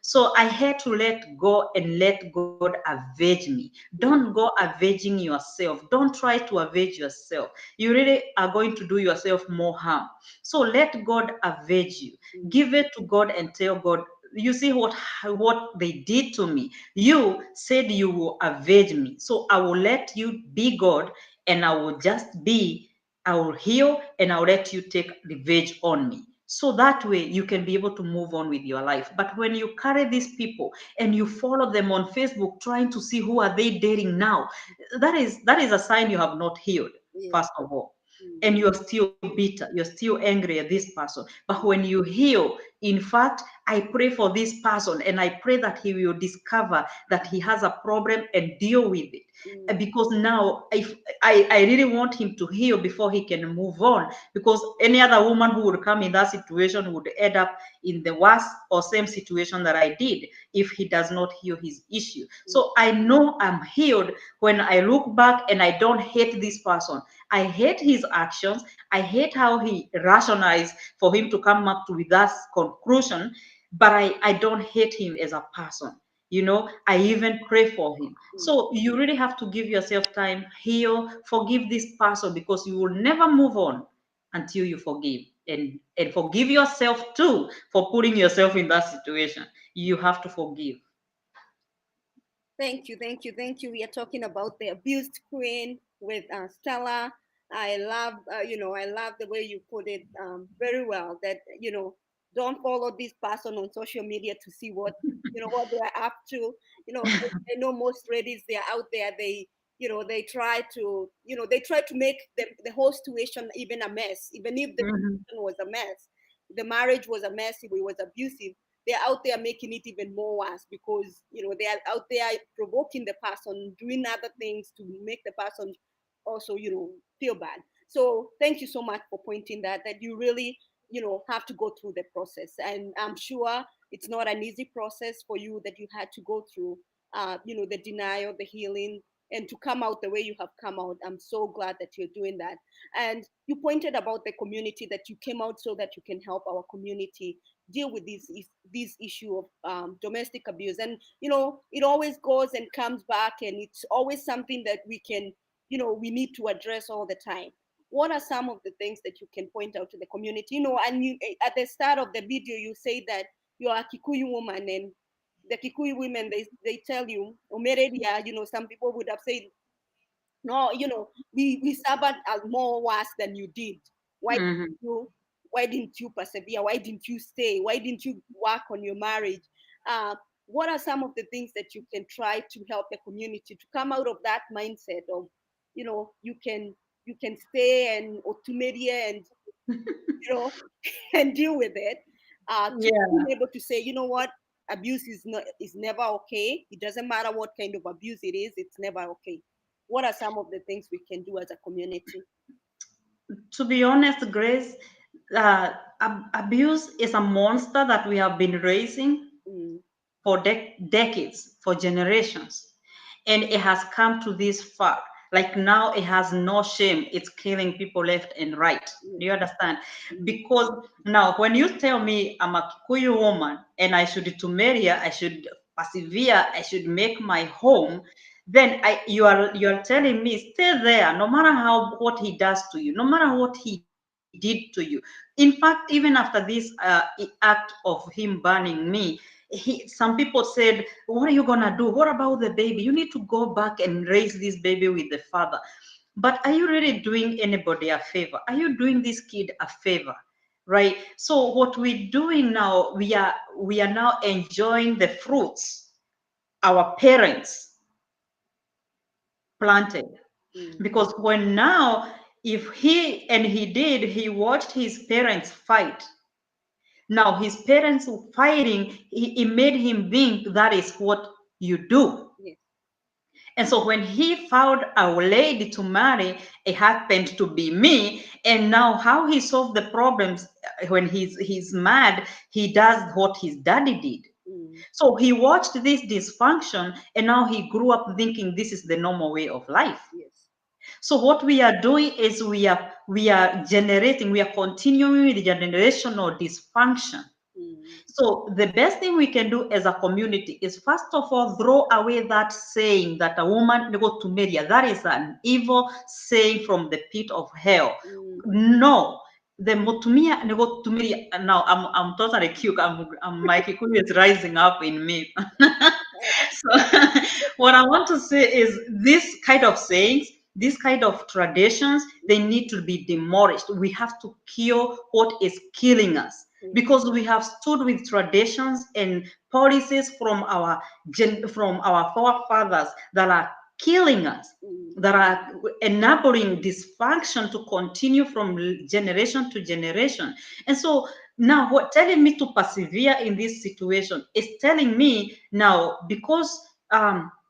So I had to let go and let God avenge me. Don't mm, go avenging yourself. Don't try to avenge yourself. You really are going to do yourself more harm. So let God avenge you. mm, Give it to God and tell God, you see what they did to me. You said you will avenge me, so I will let you be God, and I will heal, and I'll let you take revenge on me. So that way you can be able to move on with your life. But when you carry these people and you follow them on Facebook trying to see who are they dating now, that is a sign you have not healed, yes. first of all. Mm, And you're still bitter, you're still angry at this person. But mm, when you heal, in fact, I pray for this person, and I pray that he will discover that he has a problem and deal with it. mm, Because now, if I really want him to heal before he can move on, because any other woman who would come in that situation would end up in the worst or same situation that I did if he does not heal his issue. mm, So I know I'm healed when I look back and I don't hate this person. I hate his actions. I hate how he rationalized for him to come up to with that conclusion, but I don't hate him as a person. I even pray for him. mm. So you really have to give yourself time, heal, forgive this person, because you will never move on until you forgive. And forgive yourself too for putting yourself in that situation. You have to forgive. Thank you, thank you, thank you. We are talking about the abused queen with Stella. I love the way you put it very well. That don't follow this person on social media to see what they are up to. I know most Reddits they are out there. They try to make the whole situation even a mess, even if the Mhm. situation was a mess, the marriage was a mess, if it was abusive, they're out there making it even more worse because they are out there provoking the person, doing other things to make the person also feel bad. So thank you so much for pointing that you really have to go through the process, and I'm sure it's not an easy process for you that you had to go through the denial, the healing, and to come out the way you have come out. I'm so glad that you're doing that. And you pointed about the community, that you came out so that you can help our community deal with this issue of domestic abuse. And it always goes and comes back, and it's always something that we need to address all the time. What are some of the things that you can point out to the community? And at the start of the video, you say that you're a Kikuyu woman, and the Kikuyu women, they tell you, Omeredia, some people would have said, no, we suffered more worse than you did. Why Mhm. didn't you why didn't you persevere? Why didn't you stay? Why didn't you work on your marriage? uh, what are some of the things that you can try to help the community to come out of that mindset of you can stay and otumedia and you know and deal with it, to Yeah. being able to say, what, abuse is never okay. It doesn't matter what kind of abuse it is, it's never okay. What are some of the things we can do as a community? To be honest, Grace, abuse is a monster that we have been raising Mm, for decades, for generations, and it has come to this far. Like now, it has no shame. It's killing people left and right. mm, Do you understand? mm, Because now, when you tell me I'm a Kikuyu woman and I should to marry, I should persevere, I should make my home, then you are telling me stay there, no matter how what he does to you, no matter what he did to you. In fact, even after this act of him burning me, some people said, what are you gonna do? What about the baby? You need to go back and raise this baby with the father. But are you really doing anybody a favor? Are you doing this kid a favor? Right? So what we're doing now, we are now enjoying the fruits our parents planted. mm, Because when now, if he watched his parents fight, Now his parents were fighting, it made him think that is what you do. Yes. And so when he found a lady to marry, it happened to be me. And now how he solved the problems, when he's mad, he does what his daddy did. Mm. So he watched this dysfunction, and now he grew up thinking this is the normal way of life. Yes. So what we are doing is we are generating, we are continuing with the generational dysfunction. Mm. So the best thing we can do as a community is, first of all, throw away that saying that a woman go to marry. That is an evil saying from the pit of hell. Mm. No. The motumia nego tumiri. Now I'm totally cute. My Kikuyu is rising up in me. So what I want to say is, this kind of sayings, these kind of traditions, they need to be demolished. We have to kill what is killing us, Mm. because we have stood with traditions and policies from from our forefathers that are killing us, Mm. that are enabling dysfunction to continue from generation to generation. And so now what telling me to persevere in this situation is telling me now, because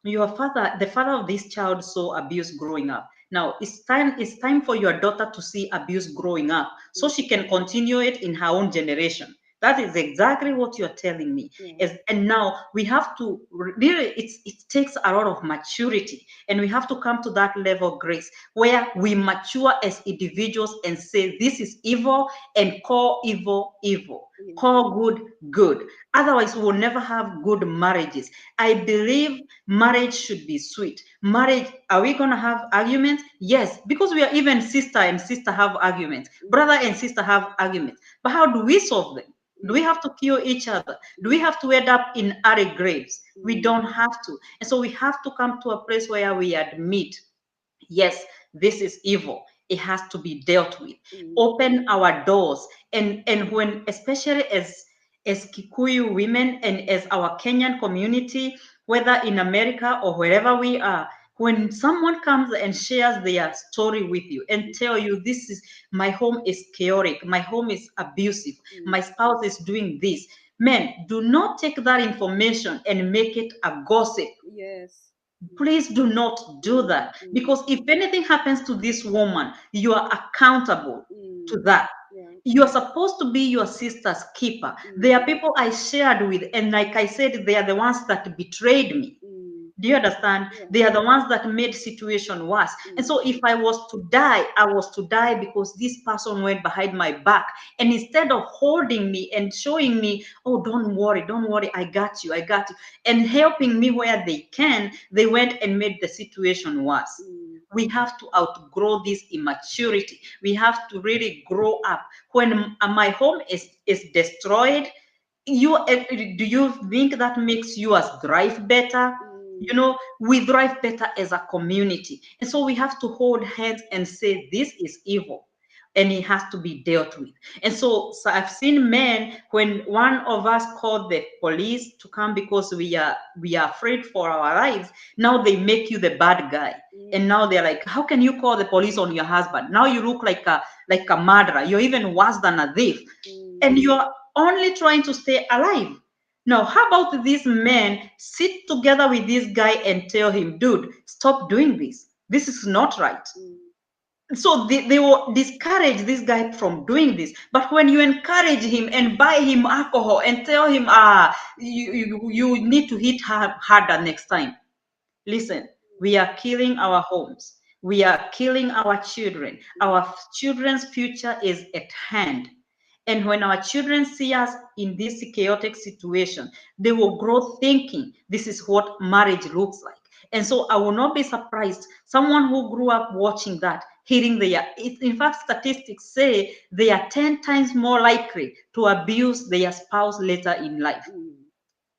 your father, the father of this child, saw abuse growing up. Now it's time for your daughter to see abuse growing up, so she can continue it in her own generation. That is exactly what you're telling me. Yeah. And now we have to really, it takes a lot of maturity, and we have to come to that level, Grace, where we mature as individuals and say this is evil, and call evil evil, Mm. call good good. Otherwise we will never have good marriages. I believe marriage should be sweet. Marriage, are we going to have arguments? Yes, because we are, even sister and sister have arguments, brother and sister have arguments, but how do we solve them? Do we have to kill each other? Do we have to end up in early graves? We don't have to. And so we have to come to a place where we admit, yes, this is evil. It has to be dealt with. Mm. Open our doors. And when, especially as Kikuyu women and as our Kenyan community, whether in America or wherever we are, when someone comes and shares their story with you and tell you, this is, my home is chaotic, my home is abusive, my spouse is doing this, men, do not take that information and make it a gossip. Yes. Please do not do that, because if anything happens to this woman, you are accountable to that. Yeah. You are supposed to be your sister's keeper. There are people I shared with, and like I said, they are the ones that betrayed me. Mm. Do you understand? Yeah. They are the ones that made situation worse. And so if I was to die, I was to die because this person went behind my back. And instead of holding me and showing me, oh, don't worry, I got you, and helping me where they can, they went and made the situation worse. We have to outgrow this immaturity. We have to really grow up. When my home is destroyed, do you think that makes you us thrive better? You know, we thrive better as a community. And so we have to hold hands and say this is evil, and it has to be dealt with. And so I've seen men, when one of us called the police to come because we are afraid for our lives, now they make you the bad guy. And now they're like, how can you call the police on your husband? Now you look like a murderer. You're even worse than a thief. And you're only trying to stay alive. Now, how about these men sit together with this guy and tell him, dude, stop doing this. This is not right. So they will discourage this guy from doing this. But when you encourage him and buy him alcohol and tell him, you need to hit harder next time. Listen, we are killing our homes. We are killing our children. Our children's future is at hand. And when our children see us in this chaotic situation, they will grow thinking this is what marriage looks like. And so I will not be surprised. Someone who grew up watching that, hearing in fact, statistics say they are 10 times more likely to abuse their spouse later in life.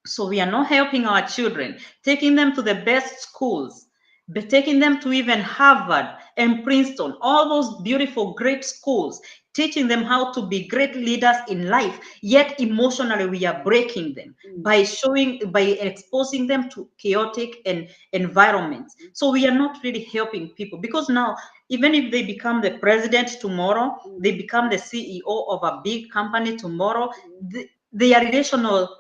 So we are not helping our children, taking them to the best schools, but taking them to even Harvard and Princeton, all those beautiful, great schools, teaching them how to be great leaders in life, yet emotionally we are breaking them by exposing them to chaotic and environments. So we are not really helping people, because now, even if they become the president tomorrow, they become the CEO of a big company tomorrow, their relational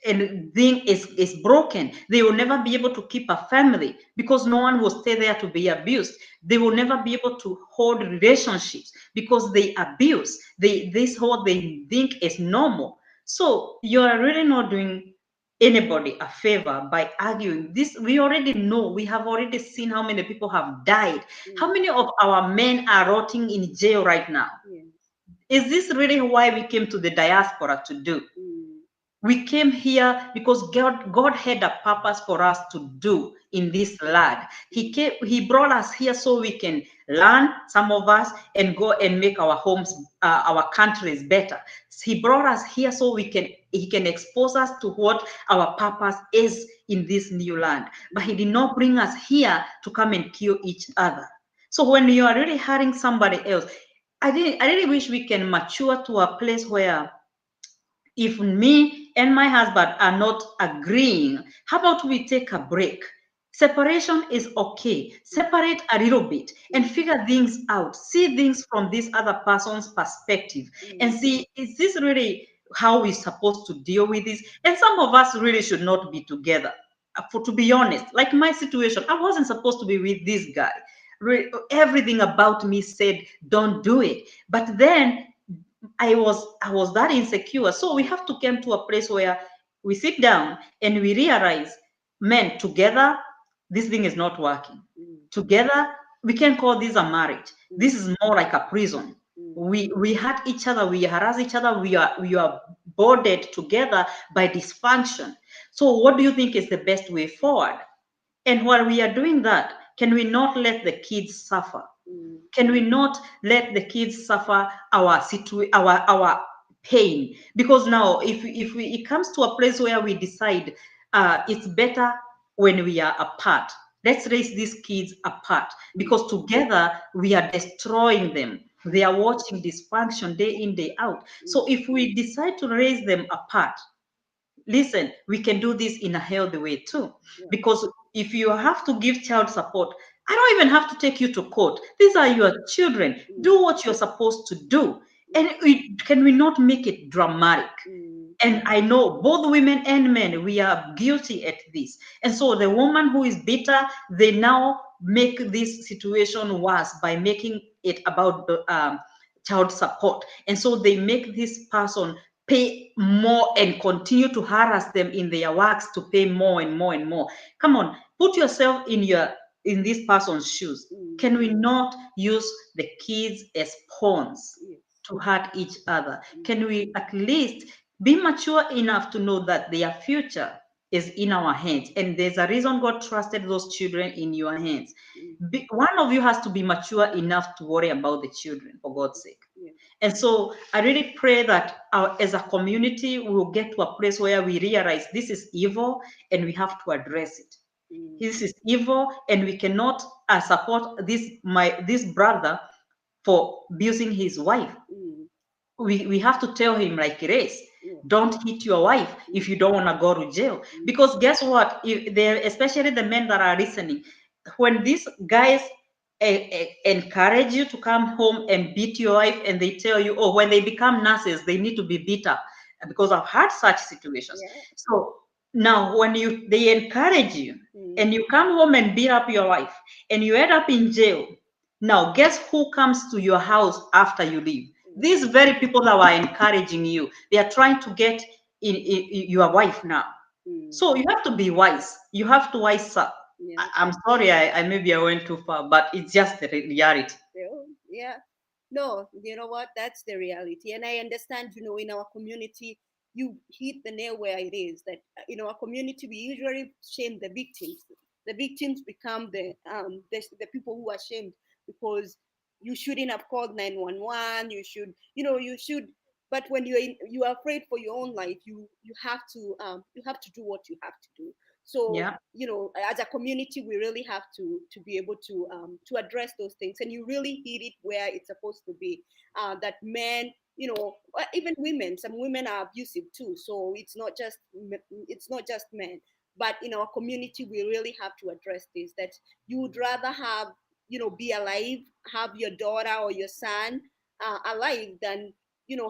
and thing is broken. They will never be able to keep a family, because no one will stay there to be abused. They will never be able to hold relationships because they abuse. This whole they think is normal. So you are really not doing anybody a favor by arguing this. We already know, we have already seen how many people have died. How many of our men are rotting in jail right now? Is this really why we came to the diaspora to do? We came here because God had a purpose for us to do in this land. He brought us here so we can learn, some of us, and go and make our homes, our countries better. He brought us here so he can expose us to what our purpose is in this new land. But he did not bring us here to come and kill each other. So when you are really hurting somebody else, I really wish we can mature to a place where, if me and my husband are not agreeing, how about we take a break? Separation is okay. Separate a little bit and figure things out. See things from this other person's perspective and see, is this really how we're supposed to deal with this? And some of us really should not be together. To be honest, like my situation, I wasn't supposed to be with this guy. Everything about me said, don't do it. But then I was that insecure. So we have to come to a place where we sit down and we realize, men, together this thing is not working. Together we can call this a marriage. This is more like a prison. We hurt each other, we harass each other, we are boarded together by dysfunction. So what do you think is the best way forward? And while we are doing that, can we not let the kids suffer? Can we not let the kids suffer our pain? Because now, if it comes to a place where we decide it's better when we are apart, let's raise these kids apart, because together we are destroying them. They are watching dysfunction day in, day out. So if we decide to raise them apart, listen, we can do this in a healthy way too. Because if you have to give child support, I don't even have to take you to court. These are your children. Do what you're supposed to do. And can we not make it dramatic? And I know both women and men, we are guilty at this. And so the woman who is bitter, they now make this situation worse by making it about the child support. And so they make this person pay more and continue to harass them in their works to pay more and more and more. Come on, put yourself in this person's shoes. Can we not use the kids as pawns to hurt each other? Can we at least be mature enough to know that their future is in our hands, and there's a reason God trusted those children in your hands. One of you has to be mature enough to worry about the children, for God's sake. And so I really pray that as a community, we will get to a place where we realize this is evil and we have to address it. This is evil, and we cannot support this brother for abusing his wife. We have to tell him, like, Grace, don't hit your wife if you don't want to go to jail. Because guess what? Especially the men that are listening, when these guys encourage you to come home and beat your wife, and they tell you, oh, when they become nurses, they need to be beat up, because I've had such situations. So now when they encourage you and you come home and beat up your wife and you end up in jail, now guess who comes to your house after you leave? These very people that were encouraging you, they are trying to get in your wife now. So you have to be wise. You have to wise up. I'm sorry, maybe I went too far, but it's just the reality. Yeah. No, you know what? That's the reality. And I understand, in our community, you hit the nail where it is that in our community, we usually shame the victims. The victims become the people who are shamed, because you shouldn't have called 911. You should. But when you are afraid for your own life, you have to do what you have to do. So, Yeah. as a community, we really have to be able to address those things, and you really hit it where it's supposed to be. That men, even women, some women are abusive too. So it's not just men, but in our community, we really have to address this. That you would rather have, be alive, have your daughter or your son alive than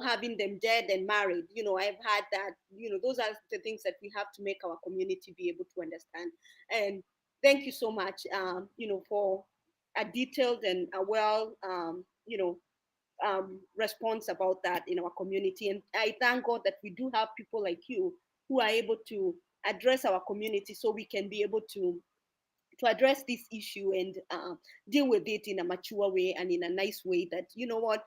having them dead and married. I've had that. Those are the things that we have to make our community be able to understand. And thank you so much, for a detailed and a well, response about that in our community. And I thank God that we do have people like you who are able to address our community, so we can be able to address this issue and deal with it in a mature way and in a nice way. That, what,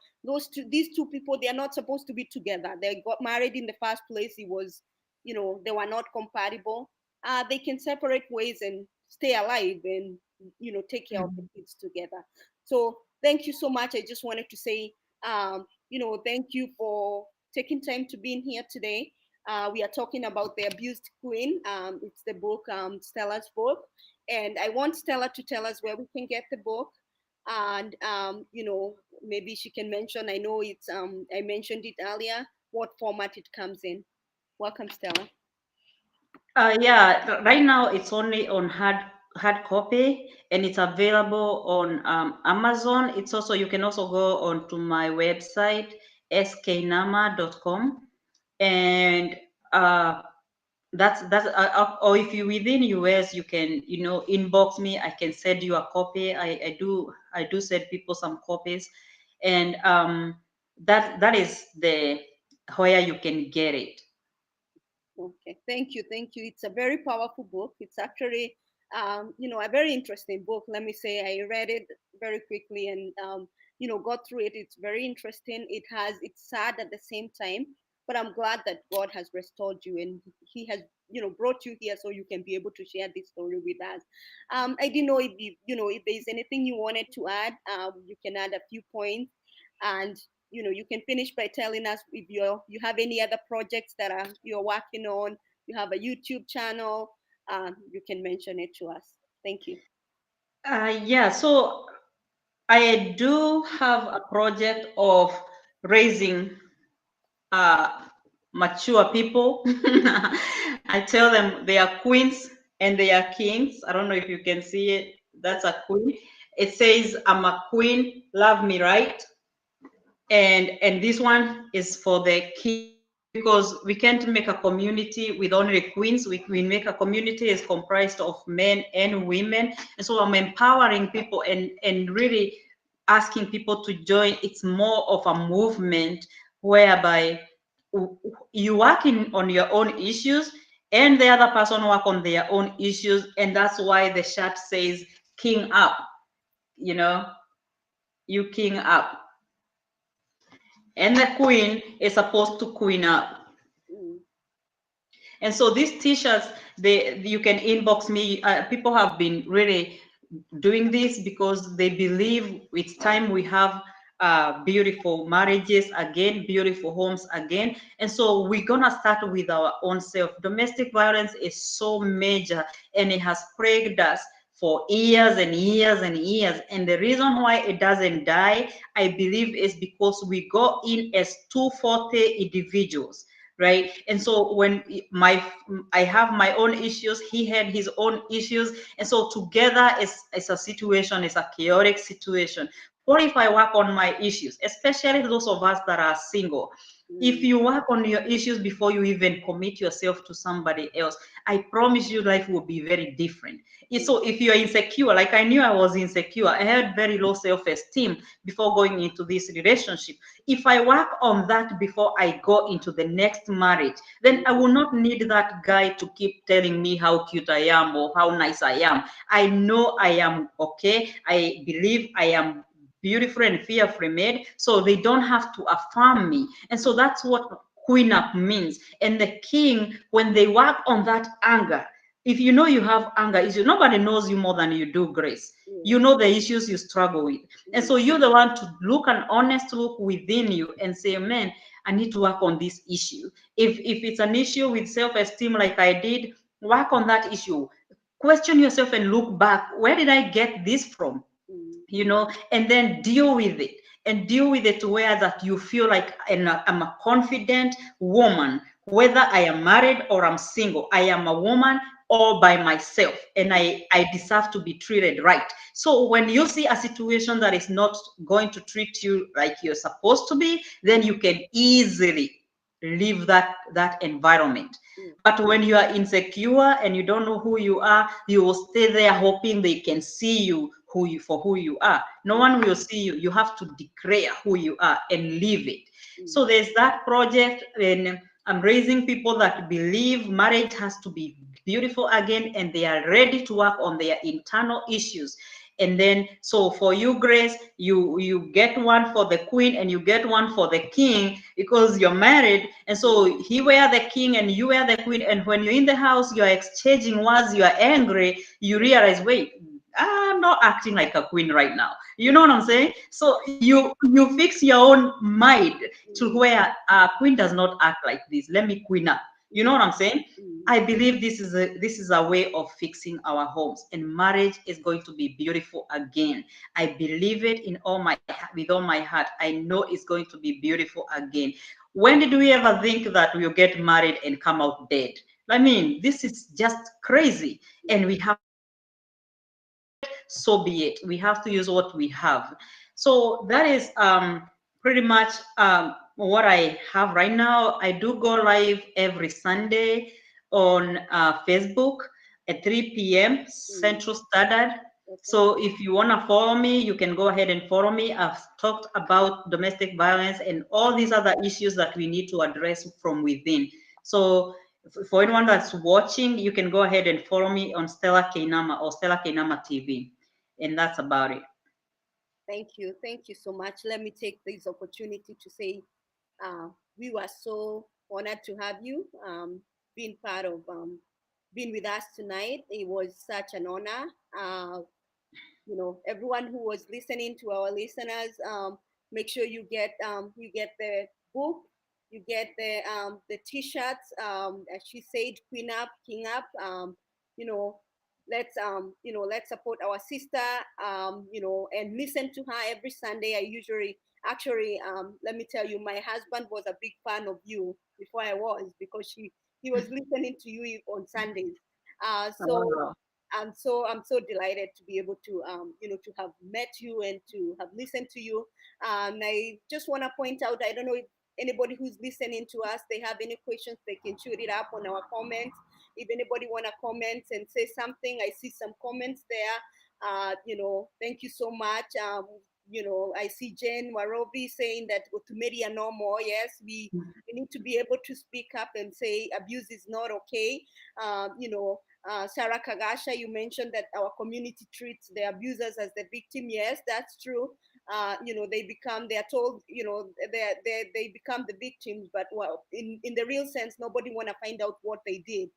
these two people, they are not supposed to be together. They got married in the first place. It was, they were not compatible. They can separate ways and stay alive and take care of the Mhm. kids together. So thank you so much. I just wanted to say, thank you for taking time to be in here today. We are talking about The Abused Queen. It's the book, Stella's book, and I want Stella to tell us where we can get the book. And maybe she can mention. I know I mentioned it earlier. What format it comes in? Welcome, Stella. Yeah, right now it's only on hard copy, and it's available on Amazon. It's also, you can also go onto my website, skiinama.com, and uh, or if you within US, you can, inbox me. I can send you a copy. I do send people some copies, and that is the where you can get it. Okay, thank you. It's a very powerful book. It's actually, a very interesting book. Let me say, I read it very quickly and, got through it. It's very interesting. It's sad at the same time, but I'm glad that God has restored you and He has, brought you here so you can be able to share this story with us. I didn't know if there's anything you wanted to add. You can add a few points, and you can finish by telling us if you have any other projects that you're working on. You have a YouTube channel. You can mention it to us. Thank you. Yeah, so I do have a project of raising uh, mature people. I tell them they are queens and they are kings. I don't know if you can see it. That's a queen. It says, "I'm a queen, love me right." And this one is for the kings, because we can't make a community with only queens. We make a community is comprised of men and women, and so I'm empowering people and really asking people to join. It's more of a movement whereby you working on your own issues and the other person work on their own issues, and that's why the shirt says king up. you know you king up, and the queen is supposed to queen up. Mm. And so these t-shirts, you can inbox me. People have been really doing this because they believe it's time we have beautiful marriages again, beautiful homes again. And so we're gonna start with our own self. Domestic violence is so major, and it has plagued us for years and years and years. And the reason why it doesn't die, I believe, is because we go in as 240 individuals, right? And so when I have my own issues, he had his own issues, and so together is a situation, it's a chaotic situation. What if I work on my issues, especially those of us that are single? If Mm. you work on your issues before you even commit yourself to somebody else, I promise you life will be very different. So if you're insecure, like I knew I was insecure, I had very low self-esteem before going into this relationship. If I work on that before I go into the next marriage, then I will not need that guy to keep telling me how cute I am or how nice I am. I know I am okay. I believe I am beautiful and fearfully made, so they don't have to affirm me. And so that's what queen up means. And the king, when they work on that anger, if you know you have anger issue, nobody knows you more than you do, Grace. You Yes. know the issues you struggle with. And Mm. so you're the one to look an honest look within you and say, man, I need to work on this issue. If it's an issue with self-esteem like I did, work on that issue, question yourself and look back, where did I get this from? You know, and then deal with it, and deal with it where that you feel like I'm a confident woman, whether I am married or I'm single, I am a woman all by myself, and I deserve to be treated right. So when you see a situation that is not going to treat you like you're supposed to be, then you can easily leave that environment. But when you are insecure and you don't know who you are, you will stay there hoping they can see you for who you are. No one will see you. You have to declare who you are and live it. So there's that project, and I'm raising people that believe marriage has to be beautiful again, and they are ready to work on their internal issues. And then, so for you, Grace, you get one for the queen and you get one for the king because you're married. And so he wear the king and you wear the queen. And when you're in the house, you're exchanging words, you are angry, you realize, wait, I'm not acting like a queen right now. You know what I'm saying? So you fix your own mind to where a queen does not act like this. Let me queen up. You know what I'm saying? I believe this is a way of fixing our homes, and marriage is going to be beautiful again. I believe it with all my heart. I know it's going to be beautiful again. When did we ever think that we'll get married and come out dead? I mean, this is just crazy, and we have to use what we have. So be it. We have to use what we have. So that is pretty much what I have right now. I do go live every Sunday on Facebook at 3 p.m. Central Standard. So if you want to follow me, you can go ahead and follow me. I've talked about domestic violence and all these other issues that we need to address from within. So for anyone that's watching, you can go ahead and follow me on Stella Kiinama or Stella Kiinama TV. And that's about it. Thank you. Thank you so much. Let me take this opportunity to say we were so honored to have you being part of being with us tonight. It was such an honor. Everyone who was listening, to our listeners, make sure you get the book, you get the t-shirts, as she said, queen up, king up. You know let's support our sister, and listen to her every Sunday. I usually, actually, let me tell you, my husband was a big fan of you before I was, because he was listening to you on Sundays. So Oh, I'm so delighted to be able to to have met you and to have listened to you. I just want to point out, I don't know if anybody who's listening to us, they have any questions, they can shoot it up on our comments. If anybody want to comment and say something, I see some comments there. Thank you so much. I see Jane Warobi saying that Otumeria no more. Yes, we need to be able to speak up and say abuse is not okay. Sarah Kagasha, you mentioned that our community treats the abusers as the victim. Yes, that's true. They are told, they become the victims, but well, in the real sense, nobody want to find out what they did.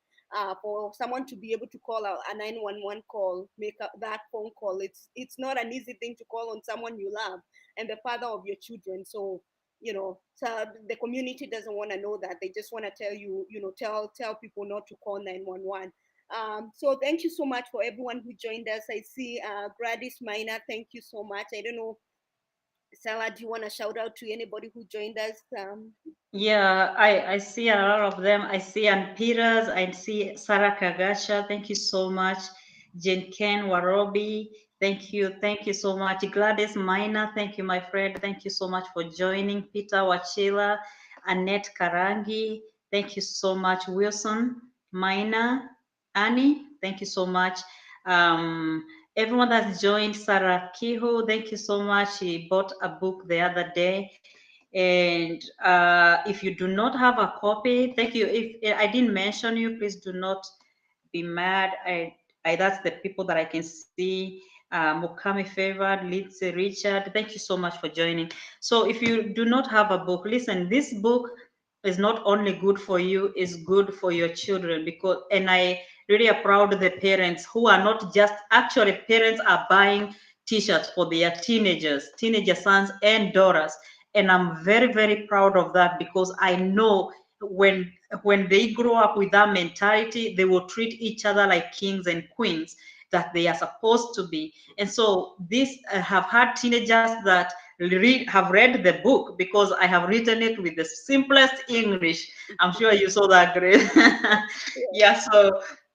For someone to be able to call a 911 call, make that phone call, it's not an easy thing to call on someone you love and the father of your children. So so the community doesn't want to know that. They just want to tell you, tell people not to call 911. So thank you so much for everyone who joined us. I see Gladys Minor, thank you so much. I don't know, Sarah, do you want to shout out to anybody who joined us? yeah, I see a lot of them. I see Ann Peters, I see Sarah Kagasha. Thank you so much. Jen Ken Warobi. Thank you so much. Gladys Minor, thank you, my friend. Thank you so much for joining. Peter Wachila, Annette Karangi, thank you so much. Wilson Minor, Annie, thank you so much. Everyone that's joined, Sarah Kiho, thank you so much. She bought a book the other day. And if you do not have a copy, thank you. If I didn't mention you, please do not be mad. That's the people that I can see. Mukami Favored, Lindsay Richard, thank you so much for joining. So if you do not have a book, listen, this book is not only good for you, it's good for your children, and I really applaud the parents who are not just, actually parents are buying t-shirts for their teenager sons and daughters. And I'm very, very proud of that, because I know when when they grow up with that mentality, they will treat each other like kings and queens that they are supposed to be. And so this, I have had teenagers that have read the book because I have written it with the simplest English. I'm sure you saw that, Grace. Yeah,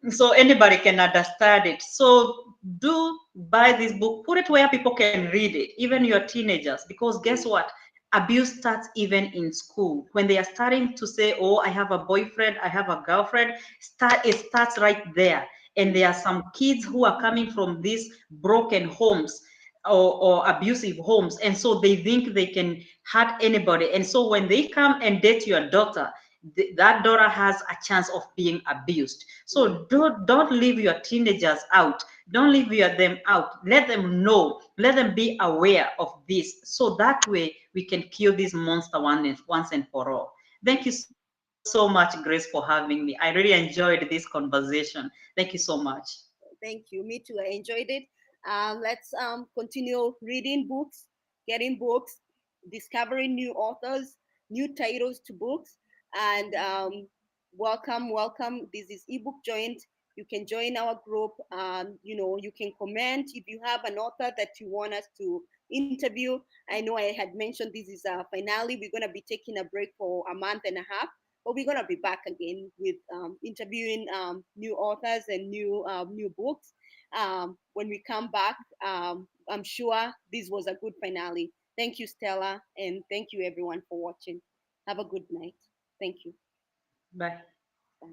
so anybody can understand it. So do buy this book, put it where people can read it, even your teenagers, because guess what? Abuse starts even in school when they are starting to say, oh, I have a boyfriend, I have a girlfriend. It starts right there. And there are some kids who are coming from these broken homes, or abusive homes, and so they think they can hurt anybody. And so when they come and date your daughter, that daughter has a chance of being abused. So don't leave your teenagers out. Don't leave them out. Let them know. Let them be aware of this, so that way we can kill this monster once and for all. Thank you so much, Grace, for having me. I really enjoyed this conversation. Thank you so much. Thank you. Me too. I enjoyed it. Let's continue reading books, getting books, discovering new authors, new titles to books, and welcome, welcome. This is Ebook Joint. You can join our group. You can comment if you have an author that you want us to interview. I know I had mentioned this is a finale. We're gonna be taking a break for a month and a half, but we're gonna be back again with interviewing new authors and new books. When we come back, I'm sure this was a good finale. Thank you, Stella, and thank you everyone for watching. Have a good night. Thank you. Bye. Bye.